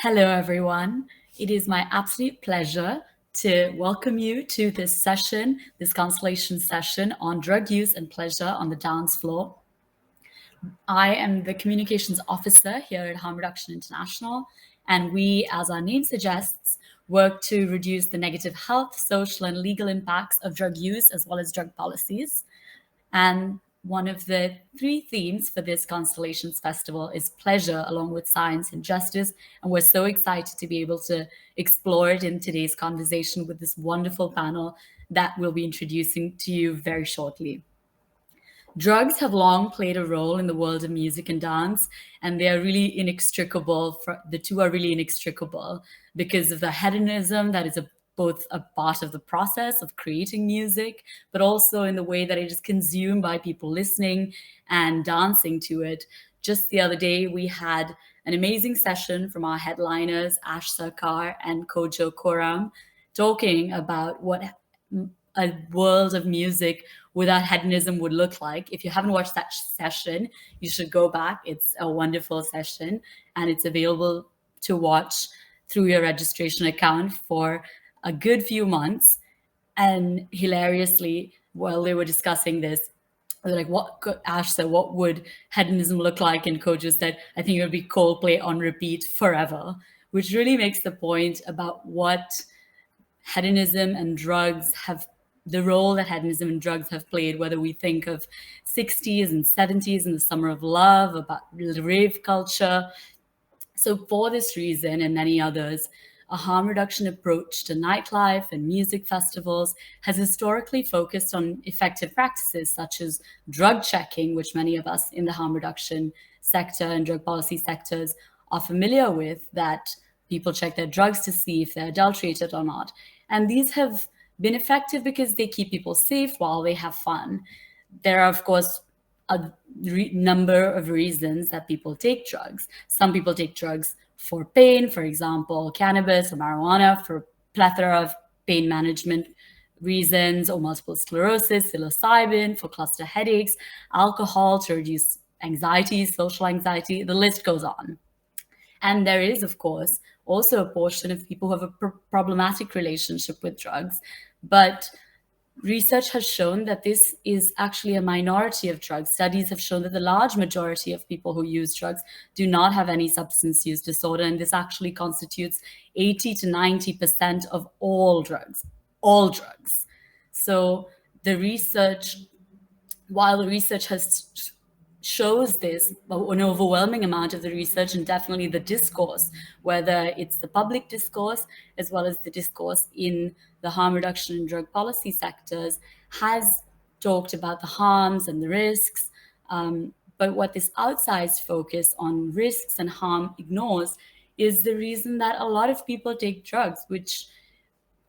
Hello, everyone. It is my absolute pleasure to welcome you to this session, this constellation session on drug use and pleasure on the dance floor. I am the communications officer here at Harm Reduction International, and we, as our name suggests, work to reduce the negative health, social, and legal impacts of drug use as well as drug policies. And one of the three themes for this Constellations Festival is pleasure, along with science and justice. And we're so excited to be able to explore it in today's conversation with this wonderful panel that we'll be introducing to you very shortly. Drugs have long played a role in the world of music and dance, and they are really inextricable. The two are really inextricable because of the hedonism that is both a part of the process of creating music, but also in the way that it is consumed by people listening and dancing to it. Just the other day, we had an amazing session from our headliners, Ash Sarkar and Kojo Koram, talking about what a world of music without hedonism would look like. If you haven't watched that session, you should go back. It's a wonderful session, and it's available to watch through your registration account for a good few months. And hilariously, while they were discussing this, they're like, Ash said, what would hedonism look like? And Kojo said, I think it would be Coldplay on repeat forever, which really makes the point about what hedonism and drugs have, the role that hedonism and drugs have played, whether we think of 60s and 70s and the summer of love, about rave culture. So for this reason and many others, a harm reduction approach to nightlife and music festivals has historically focused on effective practices such as drug checking, which many of us in the harm reduction sector and drug policy sectors are familiar with, that people check their drugs to see if they're adulterated or not. And these have been effective because they keep people safe while they have fun. There are, of course, a number of reasons that people take drugs. Some people take drugs for pain, for example, cannabis or marijuana for plethora of pain management reasons, or multiple sclerosis, psilocybin for cluster headaches, alcohol to reduce anxiety, social anxiety, the list goes on. And there is, of course, also a portion of people who have a problematic relationship with drugs. But research has shown that this is actually a minority of drugs. Studies have shown that the large majority of people who use drugs do not have any substance use disorder. And this actually constitutes 80 to 90% of all drugs, all drugs. So the research, while the research shows this, an overwhelming amount of the research and definitely the discourse, whether it's the public discourse as well as the discourse in the harm reduction and drug policy sectors, has talked about the harms and the risks. But what this outsized focus on risks and harm ignores is the reason that a lot of people take drugs, which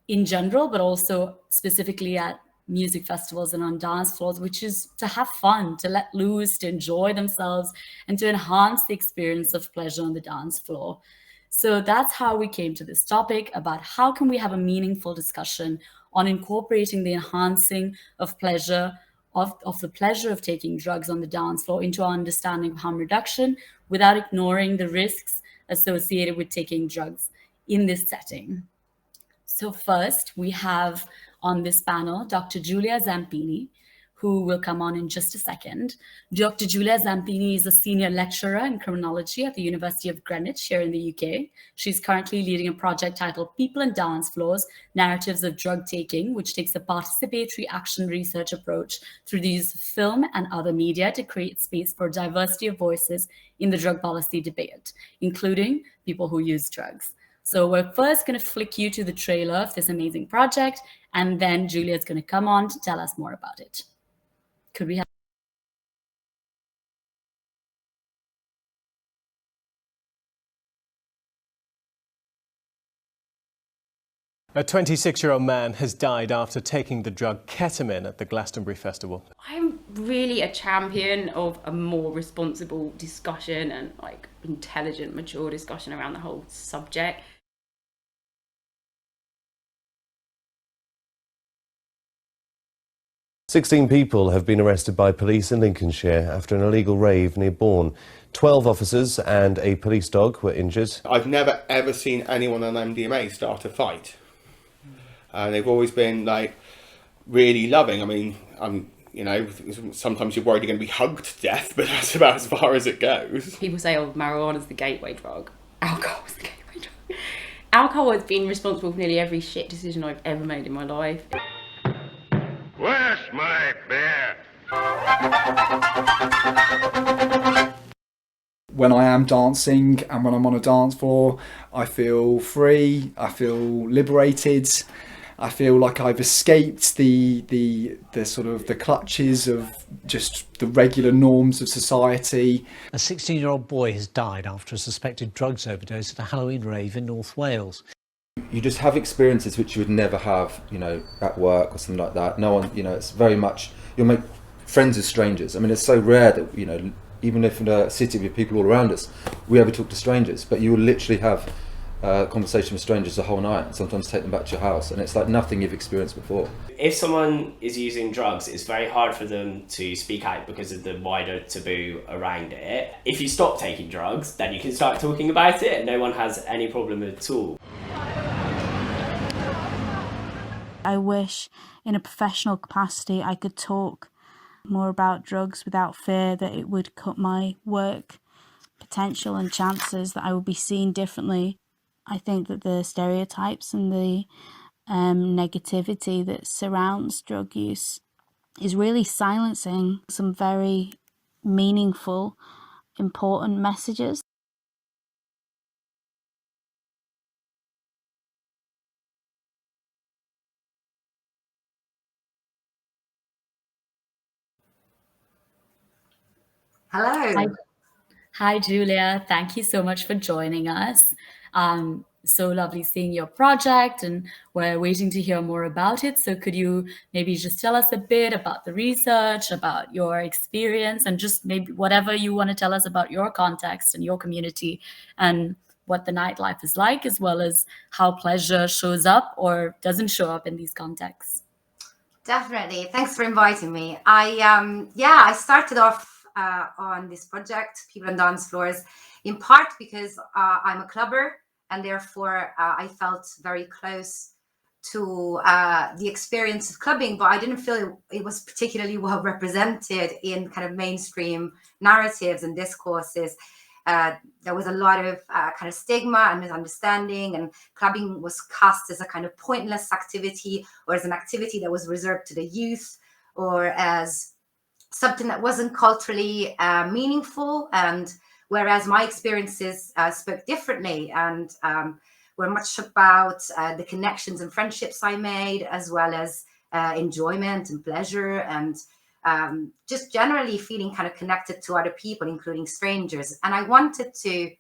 in general, but also specifically at music festivals and on dance floors, which is to have fun, to let loose, to enjoy themselves, and to enhance the experience of pleasure on the dance floor. So that's how we came to this topic about how can we have a meaningful discussion on incorporating the enhancing of pleasure, of the pleasure of taking drugs on the dance floor into our understanding of harm reduction without ignoring the risks associated with taking drugs in this setting. So first, we have on this panel, Dr. Giulia Zampini, who will come on in just a second. Dr. Giulia Zampini is a senior lecturer in criminology at the University of Greenwich here in the UK. She's currently leading a project titled People and Dance Floors, Narratives of Drug Taking, which takes a participatory action research approach through the use of film and other media to create space for diversity of voices in the drug policy debate, including people who use drugs. So we're first going to flick you to the trailer of this amazing project, and then Julia's going to come on to tell us more about it. Could we have... A 26-year-old man has died after taking the drug ketamine at the Glastonbury Festival. I'm really a champion of a more responsible discussion and intelligent, mature discussion around the whole subject. "16 people have been arrested by police in Lincolnshire after an illegal rave near Bourne 12 officers and a police dog were injured. I've never ever seen anyone on MDMA start a fight. They've always been like really loving. I mean, you know, sometimes you're worried you're going to be hugged to death, but that's about as far as it goes. People say, oh, marijuana's the gateway drug. Alcohol's the gateway drug. Alcohol has been responsible for nearly every shit decision I've ever made in my life. Where's my bear? When I am dancing and when I'm on a dance floor, I feel free, I feel liberated, I feel like I've escaped the sort of the clutches of just the regular norms of society. A 16-year-old boy has died after a suspected drugs overdose at a Halloween rave in North Wales. You just have experiences which you would never have, you know, at work or something like that. No one, you know, it's very much, you'll make friends with strangers. I mean, it's so rare that, you know, even if in a city with people all around us, we ever talk to strangers, but you will literally have a conversation with strangers the whole night and sometimes take them back to your house, and it's like nothing you've experienced before. If someone is using drugs, it's very hard for them to speak out because of the wider taboo around it. If you stop taking drugs, then you can start talking about it and no one has any problem at all. I wish in a professional capacity I could talk more about drugs without fear that it would cut my work potential and chances, that I would be seen differently. I think that the stereotypes and the negativity that surrounds drug use is really silencing some very meaningful, important messages. Hello. Hi, Julia. Thank you so much for joining us. So lovely seeing your project, and we're waiting to hear more about it. So could you maybe just tell us a bit about the research, about your experience, and just maybe whatever you want to tell us about your context and your community and what the nightlife is like, as well as how pleasure shows up or doesn't show up in these contexts? Definitely. Thanks for inviting me. I started off on this project, People on Dance Floors, in part because I'm a clubber, and therefore I felt very close to the experience of clubbing, but I didn't feel it was particularly well represented in kind of mainstream narratives and discourses. There was a lot of kind of stigma and misunderstanding, and clubbing was cast as a kind of pointless activity, or as an activity that was reserved to the youth, or as something that wasn't culturally meaningful. And whereas my experiences spoke differently and were much about the connections and friendships I made, as well as enjoyment and pleasure, and just generally feeling kind of connected to other people, including strangers. And I wanted to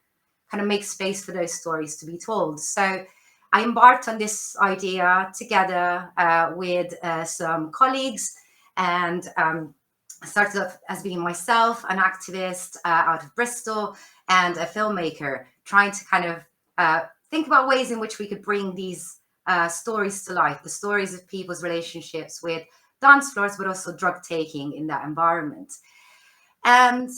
kind of make space for those stories to be told. So I embarked on this idea together with some colleagues, and I started off as being myself, an activist out of Bristol, and a filmmaker, trying to kind of think about ways in which we could bring these stories to life, the stories of people's relationships with dance floors, but also drug taking in that environment. And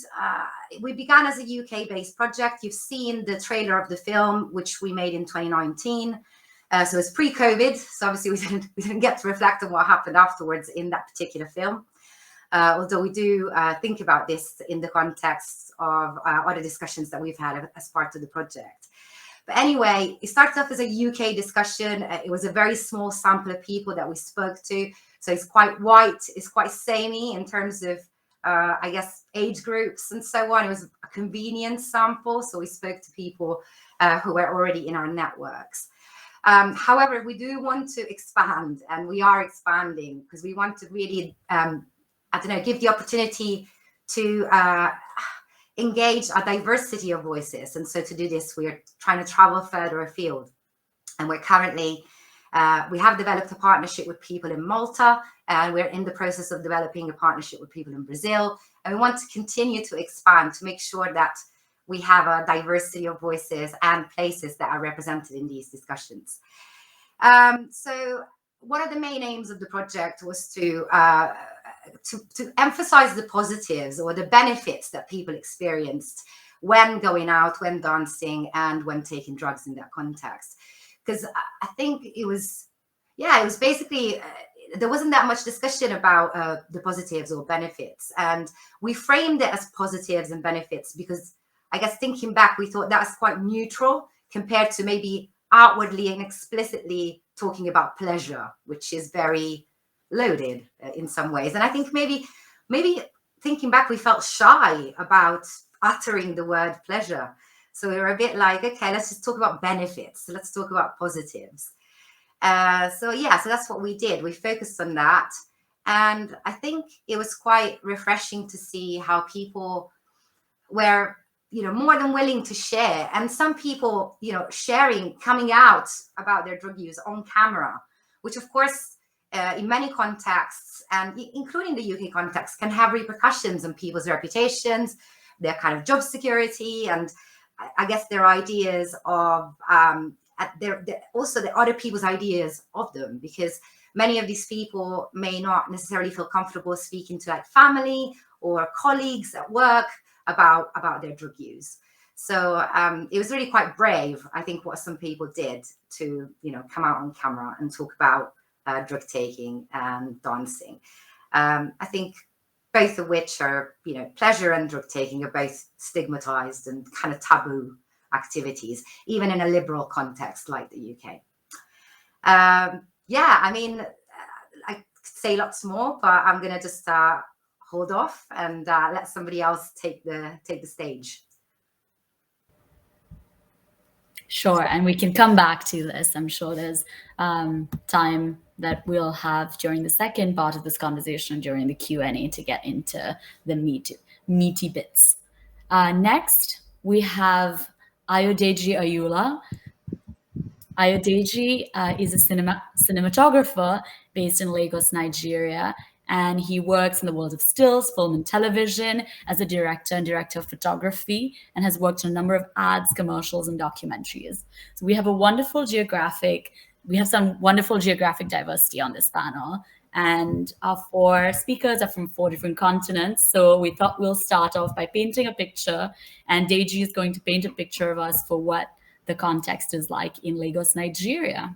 we began as a UK-based project. You've seen the trailer of the film, which we made in 2019. So it's pre-COVID. So obviously we didn't get to reflect on what happened afterwards in that particular film. Although we do think about this in the context of other discussions that we've had as part of the project. But anyway, it started off as a UK discussion. It was a very small sample of people that we spoke to. So it's quite white, it's quite samey in terms of, I guess, age groups and so on. It was a convenient sample. So we spoke to people who were already in our networks. However, we do want to expand, and we are expanding because we want to really give the opportunity to engage a diversity of voices. And so to do this, we're trying to travel further afield. And we're currently, we have developed a partnership with people in Malta, and we're in the process of developing a partnership with people in Brazil. And we want to continue to expand to make sure that we have a diversity of voices and places that are represented in these discussions. So one of the main aims of the project was to emphasize the positives or the benefits that people experienced when going out, when dancing, and when taking drugs in that context. Because I think it was basically there wasn't that much discussion about the positives or benefits, and we framed it as positives and benefits because I guess thinking back, we thought that's quite neutral compared to maybe outwardly and explicitly talking about pleasure, which is very loaded in some ways. And I think maybe thinking back, we felt shy about uttering the word pleasure. So we were a bit like, okay, let's just talk about benefits. Let's talk about positives. So that's what we did. We focused on that. And I think it was quite refreshing to see how people were, more than willing to share. And some people, sharing, coming out about their drug use on camera, which of course, in many contexts, and including the UK context, can have repercussions on people's reputations, their kind of job security, and I guess their ideas of also the other people's ideas of them, because many of these people may not necessarily feel comfortable speaking to like family or colleagues at work about their drug use. So it was really quite brave, I think, what some people did to come out on camera and talk about drug taking and dancing. I think both of which are, pleasure and drug taking are both stigmatized and kind of taboo activities, even in a liberal context like the UK. I mean, I could say lots more, but I'm going to just hold off and let somebody else take the stage. Sure, and we can come back to this. I'm sure there's time that we'll have during the second part of this conversation, during the Q&A, to get into the meaty bits. Next, we have Ayodeji Ayula. Ayodeji is a cinematographer based in Lagos, Nigeria, and he works in the world of stills, film, and television as a director and director of photography, and has worked on a number of ads, commercials, and documentaries. So we have some wonderful geographic diversity on this panel, and our 4 speakers are from 4 different continents. So we thought we'll start off by painting a picture, and Deji is going to paint a picture of us for what the context is like in Lagos, Nigeria.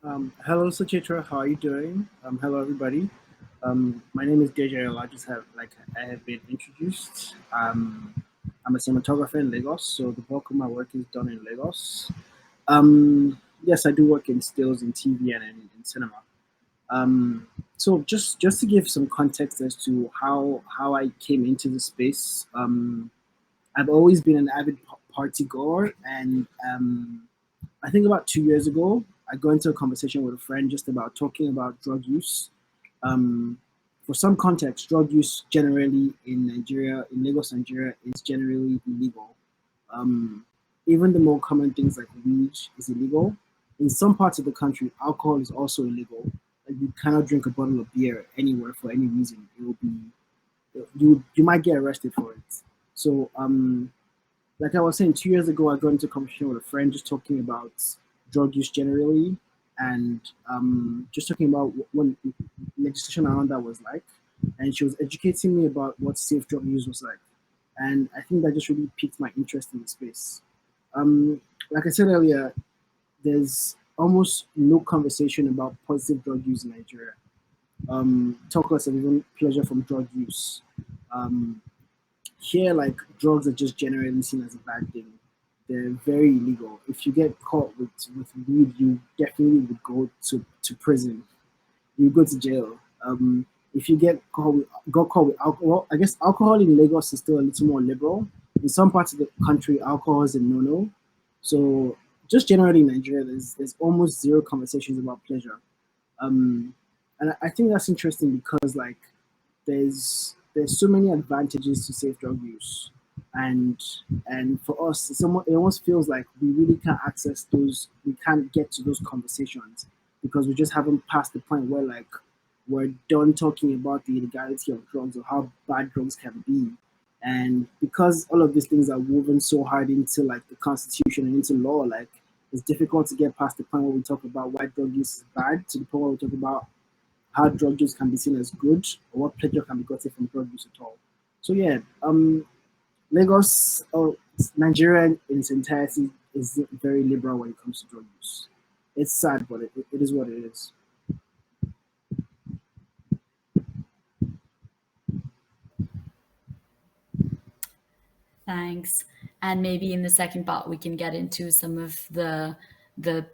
Hello, Suchitra. How are you doing? Hello, everybody. My name is Deji Ayula. I have been introduced. I'm a cinematographer in Lagos, so the bulk of my work is done in Lagos. Yes, I do work in stills, in TV, and in cinema. So just to give some context as to how I came into the space, I've always been an avid party goer, and I think about 2 years ago, I got into a conversation with a friend just about talking about drug use. For some context, drug use generally in Nigeria, in Lagos, Nigeria, is generally illegal. Even the more common things like weed is illegal. In some parts of the country, alcohol is also illegal. Like, you cannot drink a bottle of beer anywhere for any reason. It will be, you might get arrested for it. So, like I was saying, 2 years ago, I got into a conversation with a friend just talking about drug use generally, and just talking about what legislation around that was like. And she was educating me about what safe drug use was like. And I think that just really piqued my interest in the space. Like I said earlier, there's almost no conversation about positive drug use in Nigeria. Talk less of even pleasure from drug use. Here, like, drugs are just generally seen as a bad thing. They're very illegal. If you get caught with weed, you definitely would go to prison. You go to jail. If you got caught with alcohol, I guess alcohol in Lagos is still a little more liberal. In some parts of the country, alcohol is a no-no. So just generally in Nigeria, there's almost zero conversations about pleasure. And I think that's interesting because, like, there's so many advantages to safe drug use, and for us, it almost feels like we really can't access those. We can't get to those conversations because we just haven't passed the point where, like, we're done talking about the illegality of drugs or how bad drugs can be. And because all of these things are woven so hard into, like, the constitution and into law, like, it's difficult to get past the point where we talk about why drug use is bad to the point where we talk about how drug use can be seen as good or what pleasure can be gotten from drug use at all. So yeah, Lagos, Nigeria in its entirety is very liberal when it comes to drug use. It's sad, but it is what it is. Thanks. And maybe in the second part, we can get into some of the the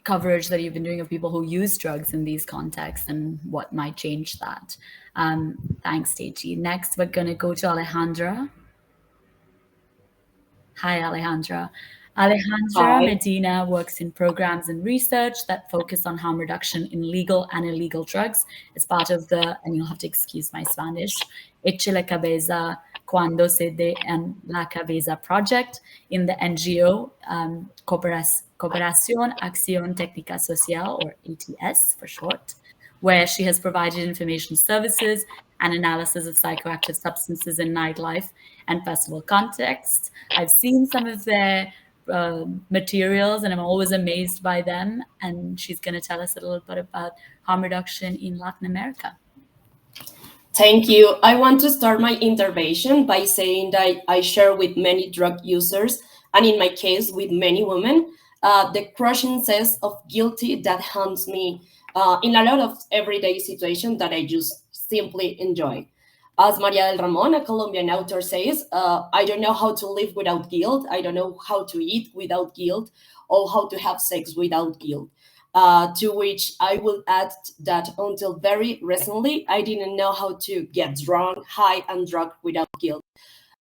coverage that you've been doing of people who use drugs in these contexts and what might change that. Thanks, Stacey. Next, we're going to go to Alejandra. Hi, Alejandra. Alejandra Hi. Medina works in programs and research that focus on harm reduction in legal and illegal drugs as part of the, and you'll have to excuse my Spanish, Eche la cabeza cuando se de en la cabeza project in the NGO Cooperación Acción Técnica Social, or ATS for short, where she has provided information services and analysis of psychoactive substances in nightlife and festival contexts. I've seen some of their materials and I'm always amazed by them. And she's going to tell us a little bit about harm reduction in Latin America. Thank you. I want to start my intervention by saying that I share with many drug users, and in my case, with many women, the crushing sense of guilty that haunts me in a lot of everyday situations that I just simply enjoy. As Maria del Ramon, a Colombian author, says, I don't know how to live without guilt. I don't know how to eat without guilt or how to have sex without guilt. To which I will add that until very recently, I didn't know how to get drunk, high, and drunk without guilt.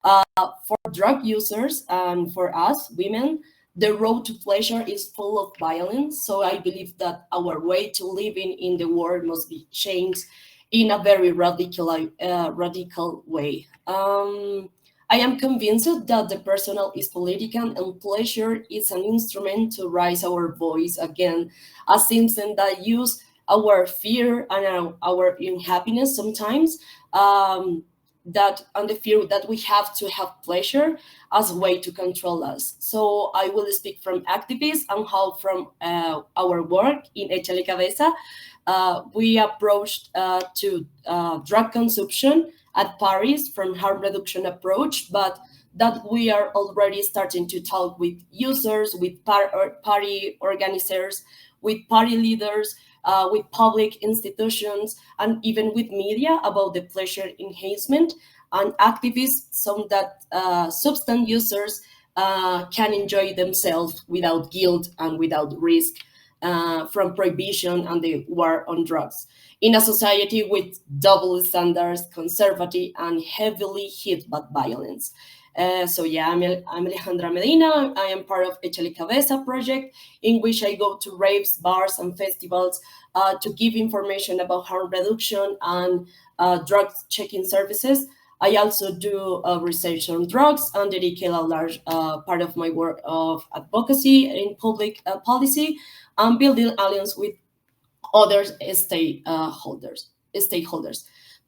For drug users and for us, women, the road to pleasure is full of violence. So I believe that our way to living in the world must be changed in a very radical way. I am convinced that the personal is political and pleasure is an instrument to raise our voice again, a Simpson that use our fear and our unhappiness sometimes, that and the fear that we have to have pleasure as a way to control us. So I will speak from activists and how from our work in Échale Cabeza, we approached to drug consumption at Paris from harm reduction approach, but that we are already starting to talk with users, with party organizers, with party leaders, with public institutions, and even with media about the pleasure enhancement and activists so that substance users can enjoy themselves without guilt and without risk from prohibition and the war on drugs. In a society with double standards, conservative, and heavily hit by violence. I'm Alejandra Medina. I am part of Échale Cabeza project, in which I go to raves, bars, and festivals to give information about harm reduction and drug checking services. I also do research on drugs and dedicate a large part of my work of advocacy in public policy and building alliance with other stakeholders.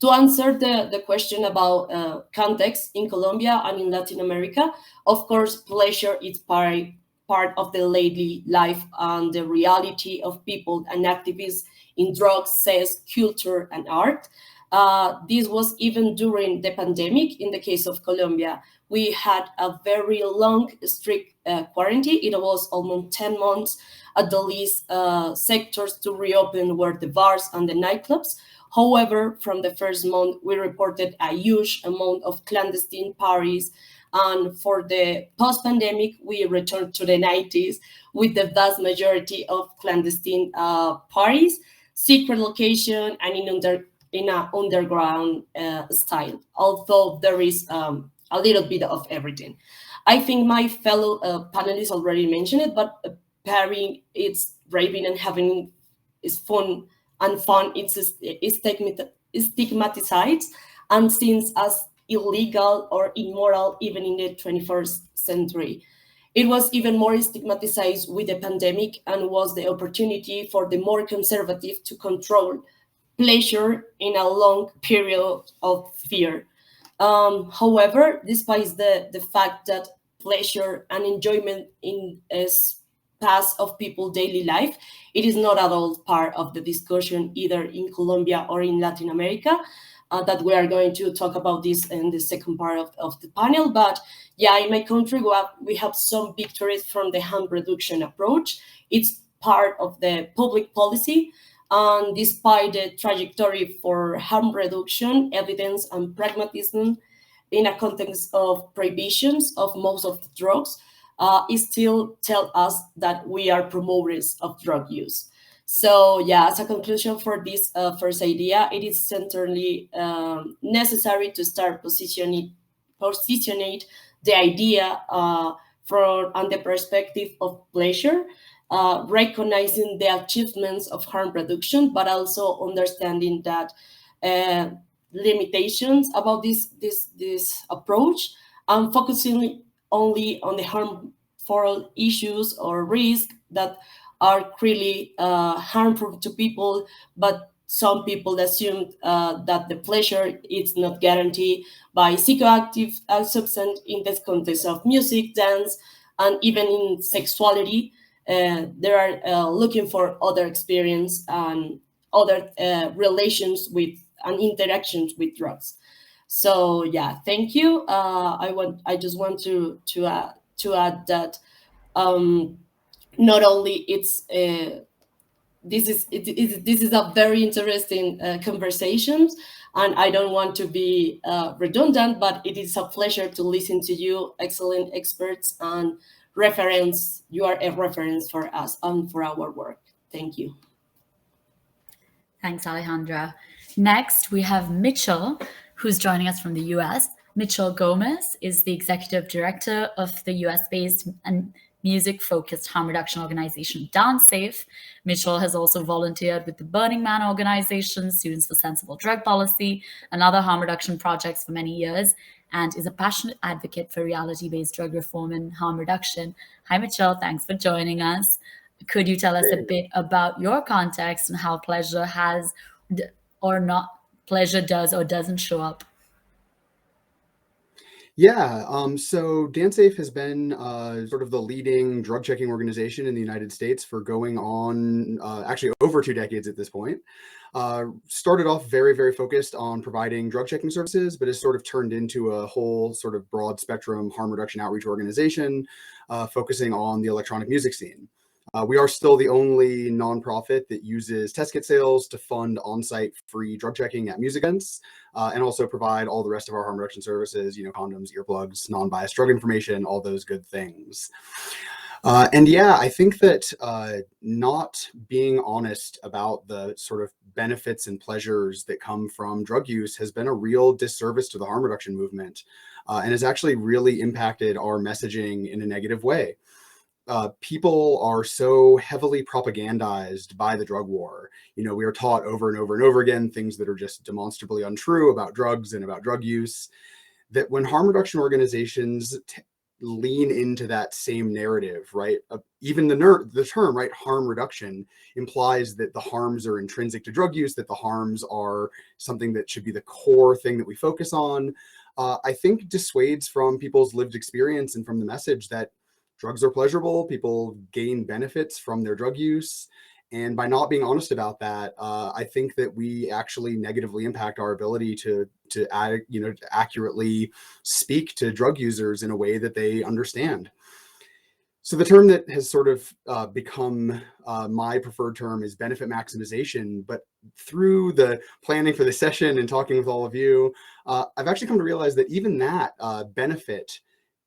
To answer the question about context in Colombia and in Latin America, of course, pleasure is part of the daily life and the reality of people and activists in drugs, sex, culture, and art. This was even during the pandemic. In the case of Colombia, we had a very long, strict quarantine. It was almost 10 months at the least sectors to reopen were the bars and the nightclubs. However, from the first month, we reported a huge amount of clandestine parties. And for the post-pandemic, we returned to the 90s with the vast majority of clandestine parties, secret location, and in an underground style, although there is a little bit of everything. I think my fellow panelists already mentioned it, but pairing it's raving and having is fun, and fun it's stigmatized and seen as illegal or immoral even in the 21st century. It was even more stigmatized with the pandemic and was the opportunity for the more conservative to control pleasure in a long period of fear. However, despite the fact that pleasure and enjoyment is part of people's daily life, it is not at all part of the discussion either in Colombia or in Latin America. that we are going to talk about this in the second part of the panel. But yeah, in my country, we have some victories from the harm reduction approach. It's part of the public policy. And despite the trajectory for harm reduction, evidence and pragmatism in a context of prohibitions of most of the drugs, it still tell us that we are promoters of drug use. So yeah, as a conclusion for this first idea, it is certainly necessary to start positioning the idea from on the perspective of pleasure, recognizing the achievements of harm reduction, but also understanding that limitations about this approach, and focusing only on the harmful issues or risks that are really harmful to people, but some people assume that the pleasure is not guaranteed by psychoactive substance in this context of music, dance, and even in sexuality. They are looking for other experience and other relations with and interactions with drugs. So yeah, thank you. I just want to add that not only this is a very interesting conversation, and I don't want to be redundant, but it is a pleasure to listen to you, excellent experts and reference. You are a reference for us and for our work. Thank you. Thanks, Alejandra. Next, we have Mitchell, who's joining us from the US. Mitchell Gomez is the executive director of the US-based and music-focused harm reduction organization DanceSafe. Mitchell has also volunteered with the Burning Man organization, Students for Sensible Drug Policy, and other harm reduction projects for many years, and is a passionate advocate for reality-based drug reform and harm reduction. Hi, Mitchell. Thanks for joining us. Could you tell us a bit about your context and how pleasure has or not pleasure does or doesn't show up? Yeah, so DanceSafe has been sort of the leading drug checking organization in the United States for going on actually over 2 decades at this point. Started off very, very focused on providing drug checking services, but has sort of turned into a whole sort of broad spectrum harm reduction outreach organization focusing on the electronic music scene. We are still the only nonprofit that uses test kit sales to fund on-site free drug checking at music events, and also provide all the rest of our harm reduction services, condoms, earplugs, non-biased drug information, all those good things. And yeah, I think that not being honest about the sort of benefits and pleasures that come from drug use has been a real disservice to the harm reduction movement, and has actually really impacted our messaging in a negative way. People are so heavily propagandized by the drug war. We are taught over and over and over again things that are just demonstrably untrue about drugs and about drug use, that when harm reduction organizations lean into that same narrative, right? Even the term, right, harm reduction implies that the harms are intrinsic to drug use, that the harms are something that should be the core thing that we focus on. I think dissuades from people's lived experience and from the message that drugs are pleasurable, people gain benefits from their drug use. And by not being honest about that, I think that we actually negatively impact our ability to accurately speak to drug users in a way that they understand. So the term that has sort of become my preferred term is benefit maximization. But through the planning for this session and talking with all of you, I've actually come to realize that even that benefit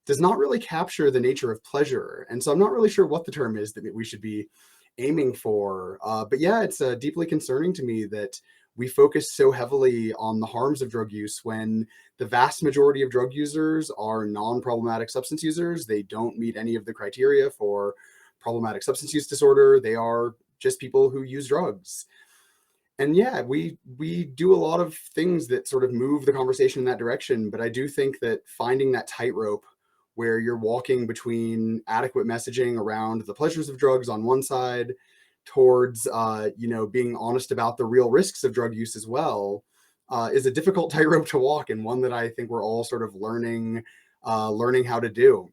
does not really capture the nature of pleasure. And so I'm not really sure what the term is that we should be aiming for. But yeah, it's deeply concerning to me that we focus so heavily on the harms of drug use when the vast majority of drug users are non-problematic substance users. They don't meet any of the criteria for problematic substance use disorder. They are just people who use drugs. And yeah, we do a lot of things that sort of move the conversation in that direction. But I do think that finding that tightrope where you're walking between adequate messaging around the pleasures of drugs on one side towards, being honest about the real risks of drug use as well, is a difficult tightrope to walk, and one that I think we're all sort of learning how to do.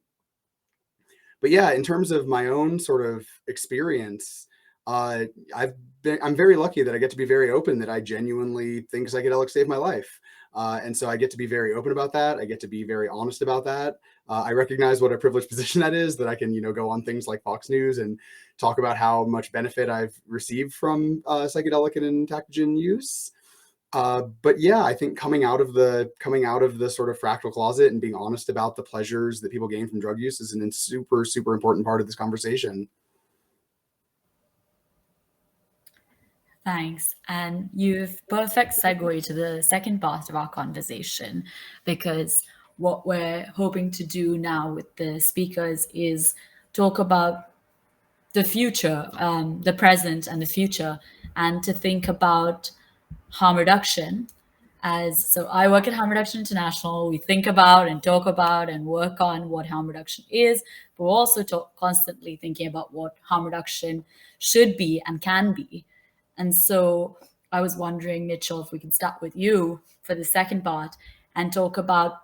But yeah, in terms of my own sort of experience, I'm very lucky that I get to be very open, that I genuinely think psychedelics saved my life. And so I get to be very open about that. I get to be very honest about that. I recognize what a privileged position that is, that I can, go on things like Fox News and talk about how much benefit I've received from psychedelic and entheogen use. But yeah, I think coming out of the sort of fractal closet and being honest about the pleasures that people gain from drug use is a super, super important part of this conversation. Thanks. And you've perfect segue to the second part of our conversation, because what we're hoping to do now with the speakers is talk about the future, the present and the future, and to think about harm reduction. So I work at Harm Reduction International. We think about and talk about and work on what harm reduction is, but we're also constantly thinking about what harm reduction should be and can be. And so I was wondering, Mitchell, if we can start with you for the second part and talk about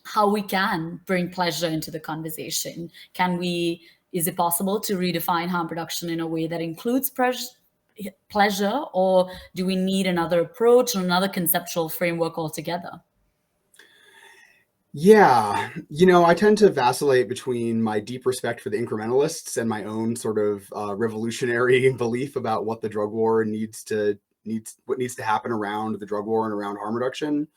how we can bring pleasure into the conversation. Is it possible to redefine harm reduction in a way that includes pleasure, or do we need another approach or another conceptual framework altogether? Yeah, I tend to vacillate between my deep respect for the incrementalists and my own sort of revolutionary belief about what the drug war needs to happen around the drug war and around harm reduction.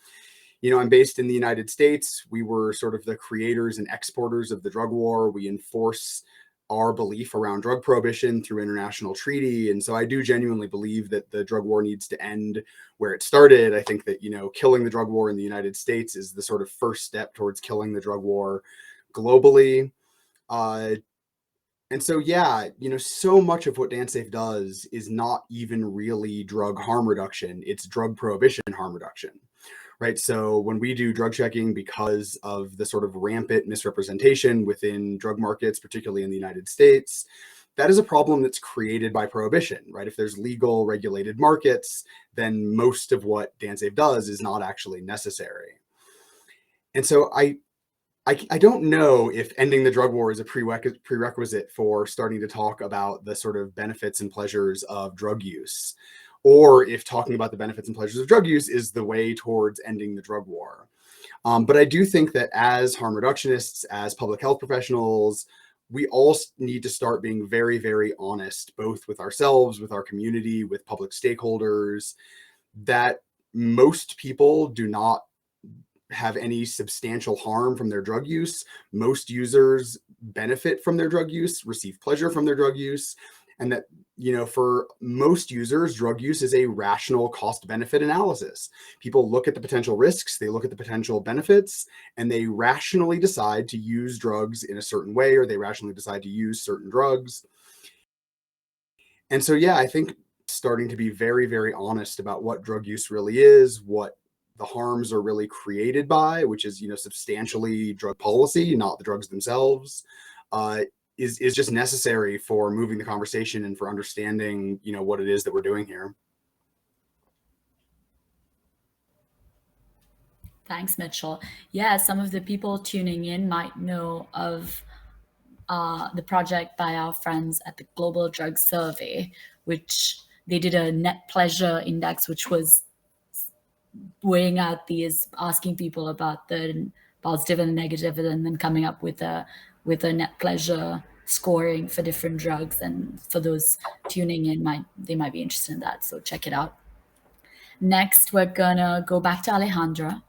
I'm based in the United States. We were sort of the creators and exporters of the drug war. We enforce our belief around drug prohibition through international treaty. And so I do genuinely believe that the drug war needs to end where it started. I think that, killing the drug war in the United States is the sort of first step towards killing the drug war globally. And so, yeah, so much of what DanceSafe does is not even really drug harm reduction. It's drug prohibition harm reduction. Right. So when we do drug checking, because of the sort of rampant misrepresentation within drug markets, particularly in the United States, that is a problem that's created by prohibition. Right. If there's legal regulated markets, then most of what DanceSafe does is not actually necessary. And so I don't know if ending the drug war is a prerequisite for starting to talk about the sort of benefits and pleasures of drug use, or if talking about the benefits and pleasures of drug use is the way towards ending the drug war. But I do think that as harm reductionists, as public health professionals, we all need to start being very, very honest, both with ourselves, with our community, with public stakeholders, that most people do not have any substantial harm from their drug use. Most users benefit from their drug use, receive pleasure from their drug use, and that, for most users, drug use is a rational cost-benefit analysis. People look at the potential risks, they look at the potential benefits, and they rationally decide to use drugs in a certain way, or they rationally decide to use certain drugs. And so, yeah, I think starting to be very, very honest about what drug use really is, what the harms are really created by, which is, substantially drug policy, not the drugs themselves, is just necessary for moving the conversation and for understanding, what it is that we're doing here. Thanks, Mitchell. Yeah, some of the people tuning in might know of the project by our friends at the Global Drug Survey, which they did a net pleasure index, which was weighing out asking people about the positive and negative, and then coming up with a net pleasure scoring for different drugs. And for those tuning in, they might be interested in that, so check it out. Next, we're gonna go back to Alejandra.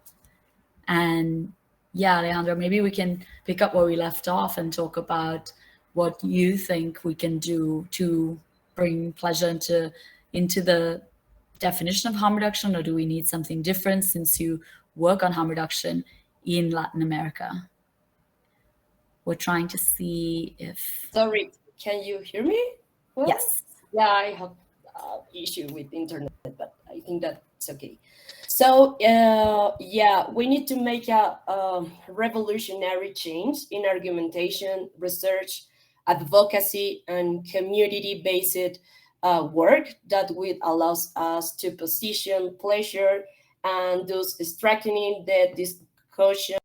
And yeah, Alejandra, maybe we can pick up where we left off and talk about what you think we can do to bring pleasure into the definition of harm reduction, or do we need something different since you work on harm reduction in Latin America? We're trying to see if... Sorry, can you hear me? Well, yes. Yeah, I have an issue with internet, but I think that's okay. So, yeah, we need to make a revolutionary change in argumentation, research, advocacy, and community-based work that will allow us to position pleasure and thus strengthening the discussion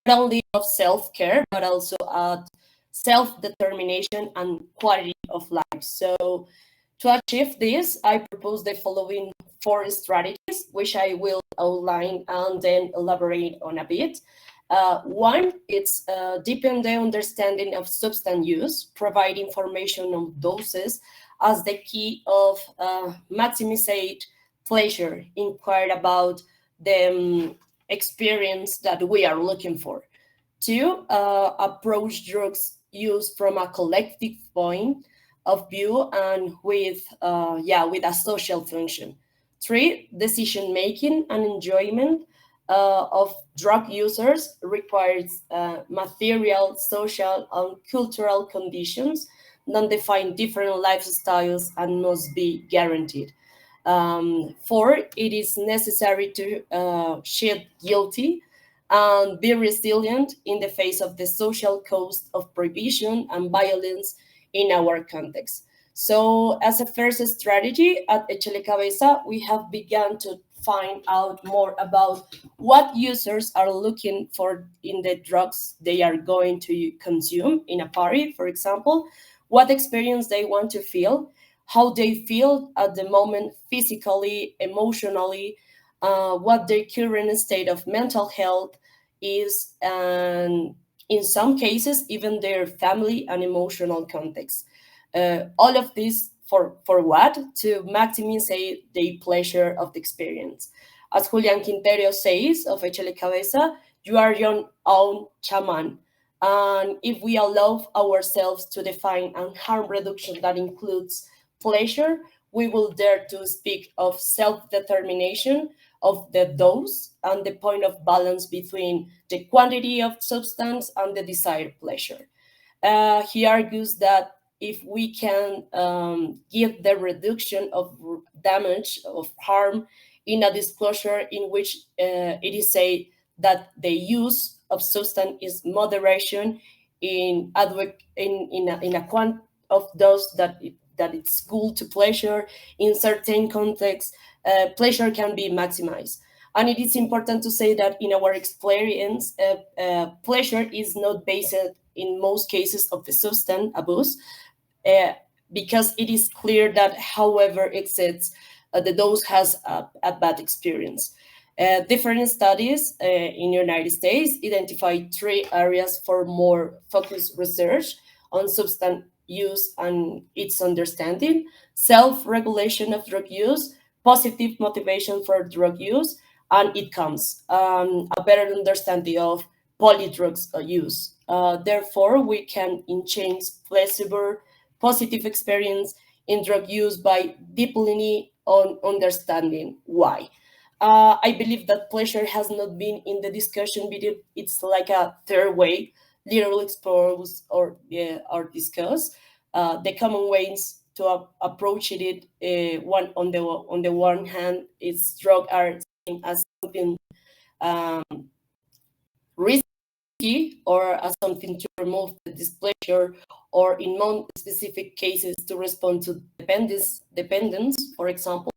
not only of self-care, but also self-determination and quality of life. So to achieve this, I propose the following 4 strategies, which I will outline and then elaborate on a bit. One, it's deepen the understanding of substance use, provide information on doses as the key of maximize pleasure, inquire about the experience that we are looking for. 2, approach drugs use from a collective point of view and with a social function. 3, decision making and enjoyment of drug users requires material, social, and cultural conditions that define different lifestyles and must be guaranteed. 4, it is necessary to shed guilty and be resilient in the face of the social cost of prohibition and violence in our context. So, as a first strategy at Echele Cabeza, we have begun to find out more about what users are looking for in the drugs they are going to consume in a party, for example, what experience they want to feel, how they feel at the moment physically, emotionally, what their current state of mental health is, and in some cases, even their family and emotional context. All of this for what? To maximize the pleasure of the experience. As Julian Quintero says of Echele Cabeza, you are your own shaman. And if we allow ourselves to define and harm reduction that includes pleasure, we will dare to speak of self-determination of the dose and the point of balance between the quantity of substance and the desired pleasure. He argues that if we can give the reduction of damage, of harm, in a disclosure in which it is said that the use of substance is moderation in a quant of those that it's cool to pleasure in certain contexts, pleasure can be maximized. And it is important to say that in our experience, pleasure is not based in most cases of the substance abuse, because it is clear that however exceeds the dose has a bad experience. Different studies in the United States identify 3 areas for more focused research on substance use and its understanding: self-regulation of drug use, positive motivation for drug use, and it comes a better understanding of polydrugs use. Therefore, we can change pleasurable, positive experience in drug use by deeply on understanding why. I believe that pleasure has not been in the discussion video. It's like a third way, literally exposed or discussed. The common ways to approach it, one on the one hand, is drug are seen as something risky or as something to remove the displeasure, or in specific cases to respond to dependence, for example.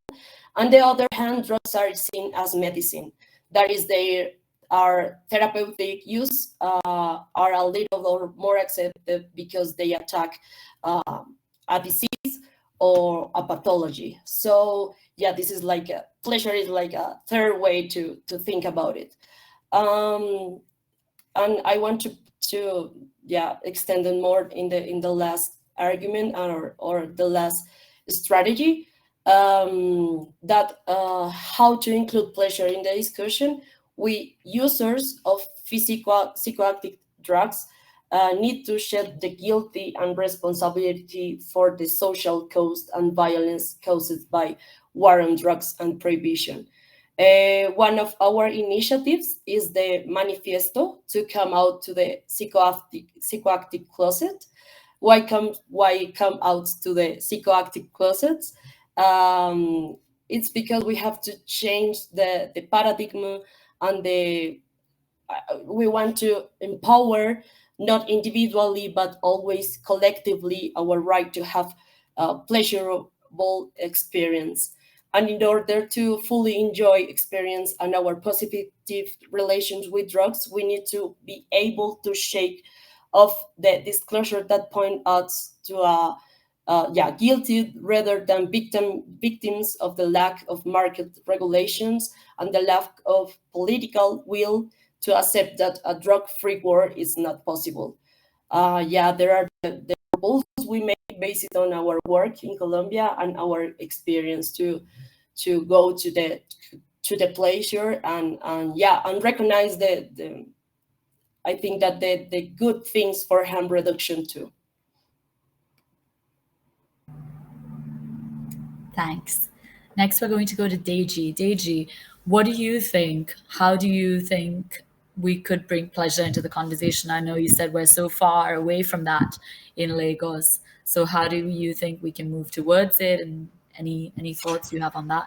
On the other hand, drugs are seen as medicine. That is, they are therapeutic use, are a little or more accepted because they attack a disease or a pathology. So yeah, this is like pleasure is like a third way to think about it. And I want to extend it more in the last argument or the last strategy, that how to include pleasure in the discussion. We users of psychoactive drugs need to shed the guilty and responsibility for the social cost and violence caused by war on drugs and prohibition. One of our initiatives is the manifesto to come out to the psychoactive closet. Why come out to the psychoactive closets? It's because we have to change the paradigm, and we want to empower, not individually but always collectively, our right to have a pleasurable experience. And in order to fully enjoy experience and our positive relations with drugs, we need to be able to shake off the disclosure that point us to a guilty rather than victims of the lack of market regulations and the lack of political will to accept that a drug-free world is not possible. There are the proposals we make based on our work in Colombia and our experience to go to the pleasure and recognize the I think that the good things for harm reduction too. Thanks. Next, we're going to go to Deji. Deji, what do you think? How do you think we could bring pleasure into the conversation? I know you said we're so far away from that in Lagos. So how do you think we can move towards it? And any thoughts you have on that?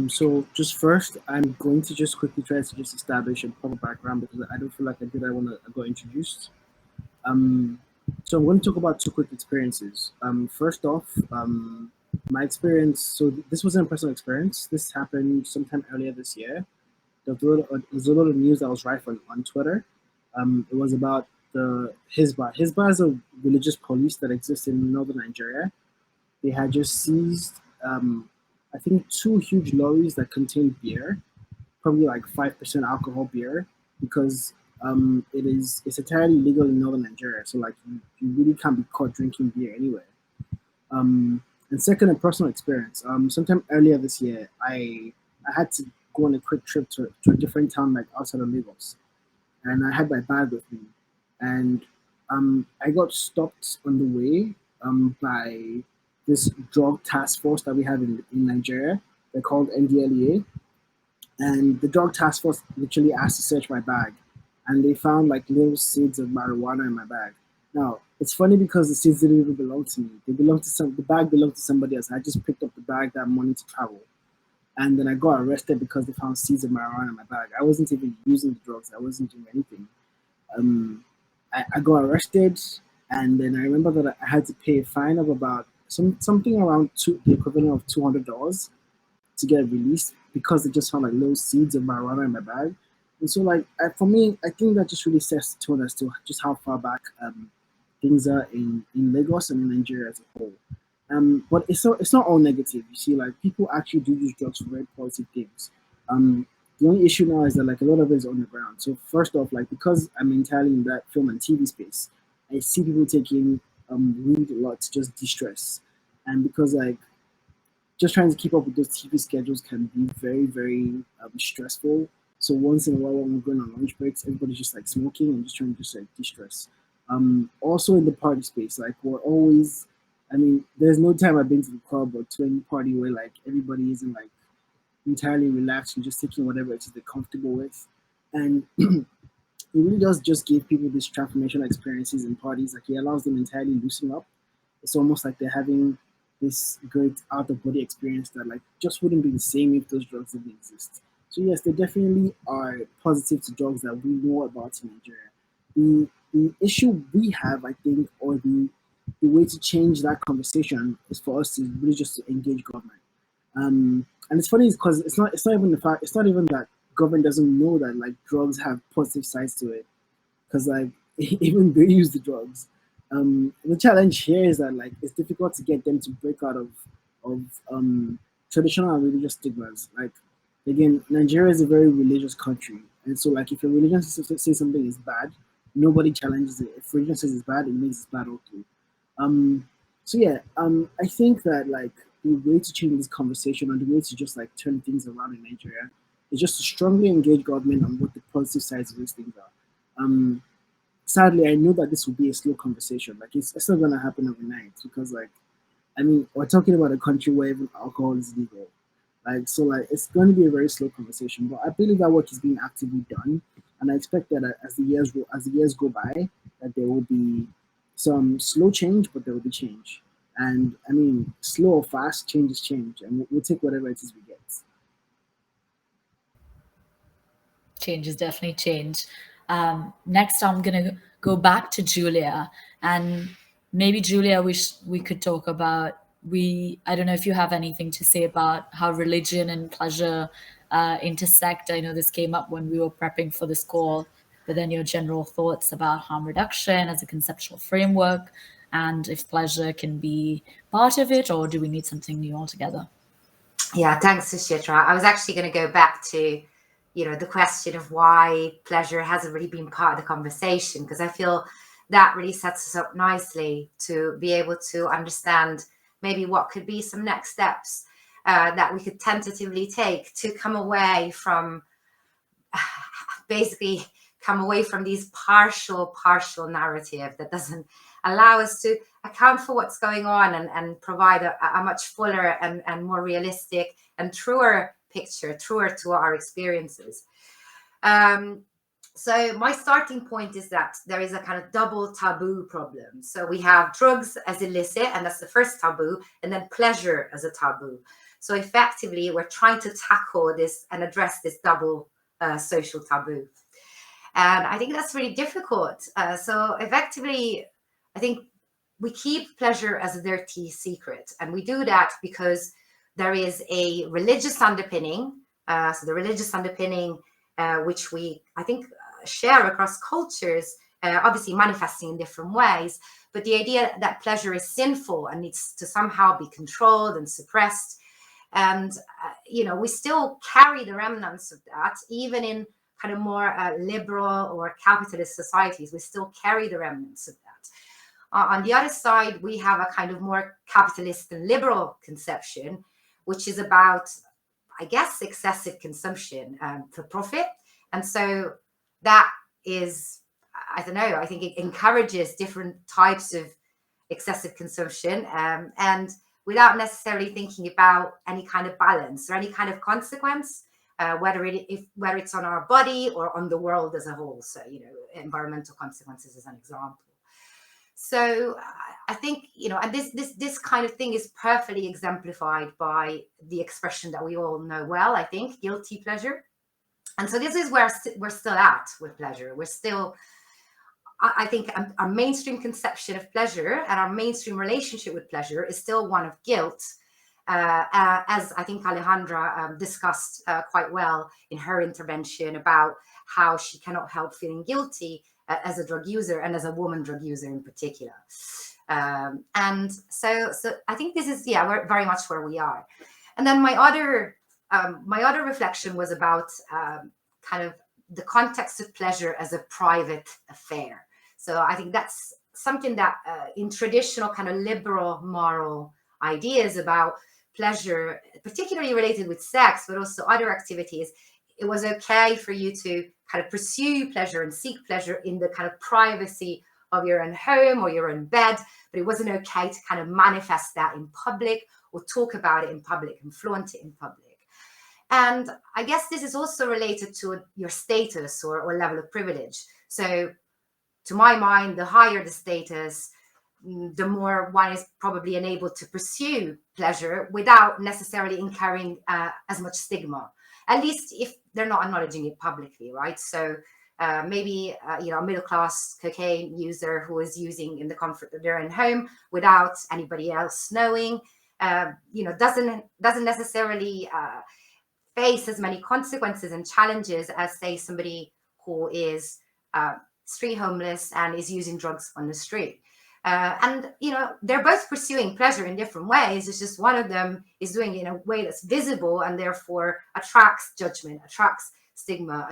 So just first, I'm going to just quickly try to just establish a proper background because I don't feel like I did. I want to go introduced. So I'm going to talk about two quick experiences. First off, my experience. So this wasn't a personal experience. This happened sometime earlier this year. There was a lot of news that was rife on Twitter. It was about the Hisbah. Hisbah is a religious police that exists in northern Nigeria. They had just seized, I think, two huge lorries that contained beer, probably like 5% alcohol beer, because it's entirely legal in northern Nigeria. So like you really can't be caught drinking beer anywhere. And second, a personal experience. Sometime earlier this year, I had to go on a quick trip to a different town like outside of Lagos, and I had my bag with me, and I got stopped on the way by this drug task force that we have in Nigeria. They're called NDLEA, and the drug task force literally asked to search my bag, and they found like little seeds of marijuana in my bag. Now it's funny because the seeds didn't even belong to me. They belonged to the bag belonged to somebody else. I just picked up the bag that morning to travel, and then I got arrested because they found seeds of marijuana in my bag. I wasn't even using the drugs. I wasn't doing anything. I got arrested, and then I remember that I had to pay a fine of about something around the equivalent of $200 to get released because they just found like little seeds of marijuana in my bag. And so like for me, I think that just really sets the tone as to just how far back things are in Lagos and in Nigeria as a whole. But it's not all negative. You see, like people actually do use drugs for very positive things. The only issue now is that like a lot of it is on the ground. So first off, like because I'm entirely in that film and TV space, I see people taking weed a lot to just de-stress, and because like just trying to keep up with those TV schedules can be very, very stressful. So once in a while, when we're going on lunch breaks, everybody's just like smoking and just trying to just like de-stress. Also in the party space, like we're always, I mean, there's no time I've been to the club or to any party where like everybody isn't like entirely relaxed and just taking whatever it is they're comfortable with. And it really does just give people these transformational experiences in parties. Like it allows them entirely loosen up. It's almost like they're having this great out of body experience that like just wouldn't be the same if those drugs didn't exist. So yes, they definitely are positive to drugs that we know about in Nigeria. The issue we have, I think, or the way to change that conversation is for us to really just to engage government. And it's funny because it's not even the fact, it's not even that government doesn't know that like drugs have positive sides to it, because like even they use the drugs. The challenge here is that like it's difficult to get them to break out of traditional and religious stigmas. Like again, Nigeria is a very religious country, and so like if a religion says something is bad, nobody challenges it. If religion says it's bad, it means it's bad also. So yeah, I think that like the way to change this conversation and the way to just like turn things around in Nigeria is just to strongly engage government on what the positive sides of these things are. Sadly, I know that this will be a slow conversation. Like it's not gonna happen overnight because like I mean we're talking about a country where even alcohol is legal. Like so like it's going to be a very slow conversation. But I believe that work is being actively done, and I expect that as the years go by, that there will be some slow change, but there will be change. And I mean, slow or fast, change is change, and we'll take whatever it is we get. Change is definitely change. Next, I'm gonna go back to Julia, and maybe Julia, we could talk about I don't know if you have anything to say about how religion and pleasure intersect. I know this came up when we were prepping for this call, but then your general thoughts about harm reduction as a conceptual framework, and if pleasure can be part of it, or do we need something new altogether? Yeah, thanks, Suchitra. I was actually going to go back to, the question of why pleasure hasn't really been part of the conversation, because I feel that really sets us up nicely to be able to understand maybe what could be some next steps that we could tentatively take to come away from basically these partial narrative that doesn't allow us to account for what's going on and provide a much fuller and more realistic and truer picture, truer to our experiences. So my starting point is that there is a kind of double taboo problem. So we have drugs as illicit, and that's the first taboo, and then pleasure as a taboo. So effectively, we're trying to tackle this and address this double social taboo. And I think that's really difficult. So effectively, I think we keep pleasure as a dirty secret. And we do that because there is a religious underpinning. So the religious underpinning, which we, I think, share across cultures, obviously manifesting in different ways. But the idea that pleasure is sinful and needs to somehow be controlled and suppressed. And, we still carry the remnants of that, even in kind of more liberal or capitalist societies. We still carry the remnants of that. On the other side, we have a kind of more capitalist and liberal conception, which is about, I guess, excessive consumption for profit. And so that is, I don't know, I think it encourages different types of excessive consumption and without necessarily thinking about any kind of balance or any kind of consequence, whether it's on our body or on the world as a whole. So, environmental consequences as an example. So I think, and this kind of thing is perfectly exemplified by the expression that we all know well, I think, guilty pleasure. And so this is where we're still at with pleasure. We're still, I think, our mainstream conception of pleasure and our mainstream relationship with pleasure is still one of guilt, as I think Alejandra discussed quite well in her intervention about how she cannot help feeling guilty as a drug user and as a woman drug user in particular. And so I think this is, we're very much where we are. And then my other reflection was about kind of the context of pleasure as a private affair. So I think that's something that in traditional kind of liberal moral ideas about pleasure, particularly related with sex, but also other activities, it was okay for you to kind of pursue pleasure and seek pleasure in the kind of privacy of your own home or your own bed, but it wasn't okay to kind of manifest that in public or talk about it in public and flaunt it in public. And I guess this is also related to your status or level of privilege. So to my mind, the higher the status, the more one is probably enabled to pursue pleasure without necessarily incurring as much stigma, at least if they're not acknowledging it publicly, right? So maybe a middle-class cocaine user who is using in the comfort of their own home without anybody else knowing, doesn't necessarily face as many consequences and challenges as, say, somebody who is street homeless and is using drugs on the street. And they're both pursuing pleasure in different ways. It's just one of them is doing it in a way that's visible and therefore attracts judgment, attracts stigma,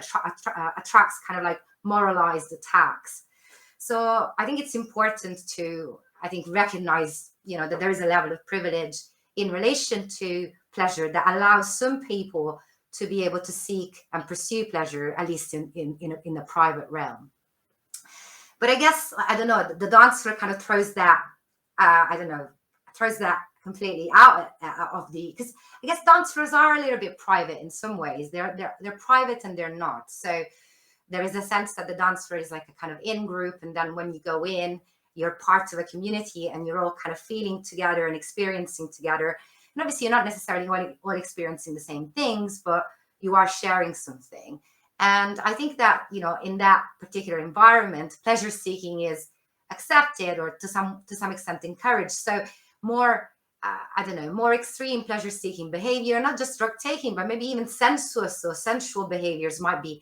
attracts kind of like moralized attacks. So I think it's important to, recognize, that there is a level of privilege in relation to pleasure that allows some people to be able to seek and pursue pleasure, at least in the private realm. But I guess, I don't know, the dance floor kind of throws that completely out of because I guess dance floors are a little bit private in some ways. They're private and they're not. So there is a sense that the dance floor is like a kind of in-group, and then when you go in, you're part of a community and you're all kind of feeling together and experiencing together. And obviously you're not necessarily all experiencing the same things, but you are sharing something. And I think that, in that particular environment, pleasure seeking is accepted or to some extent encouraged. So more, more extreme pleasure seeking behavior, not just drug taking, but maybe even sensuous or sensual behaviors might be,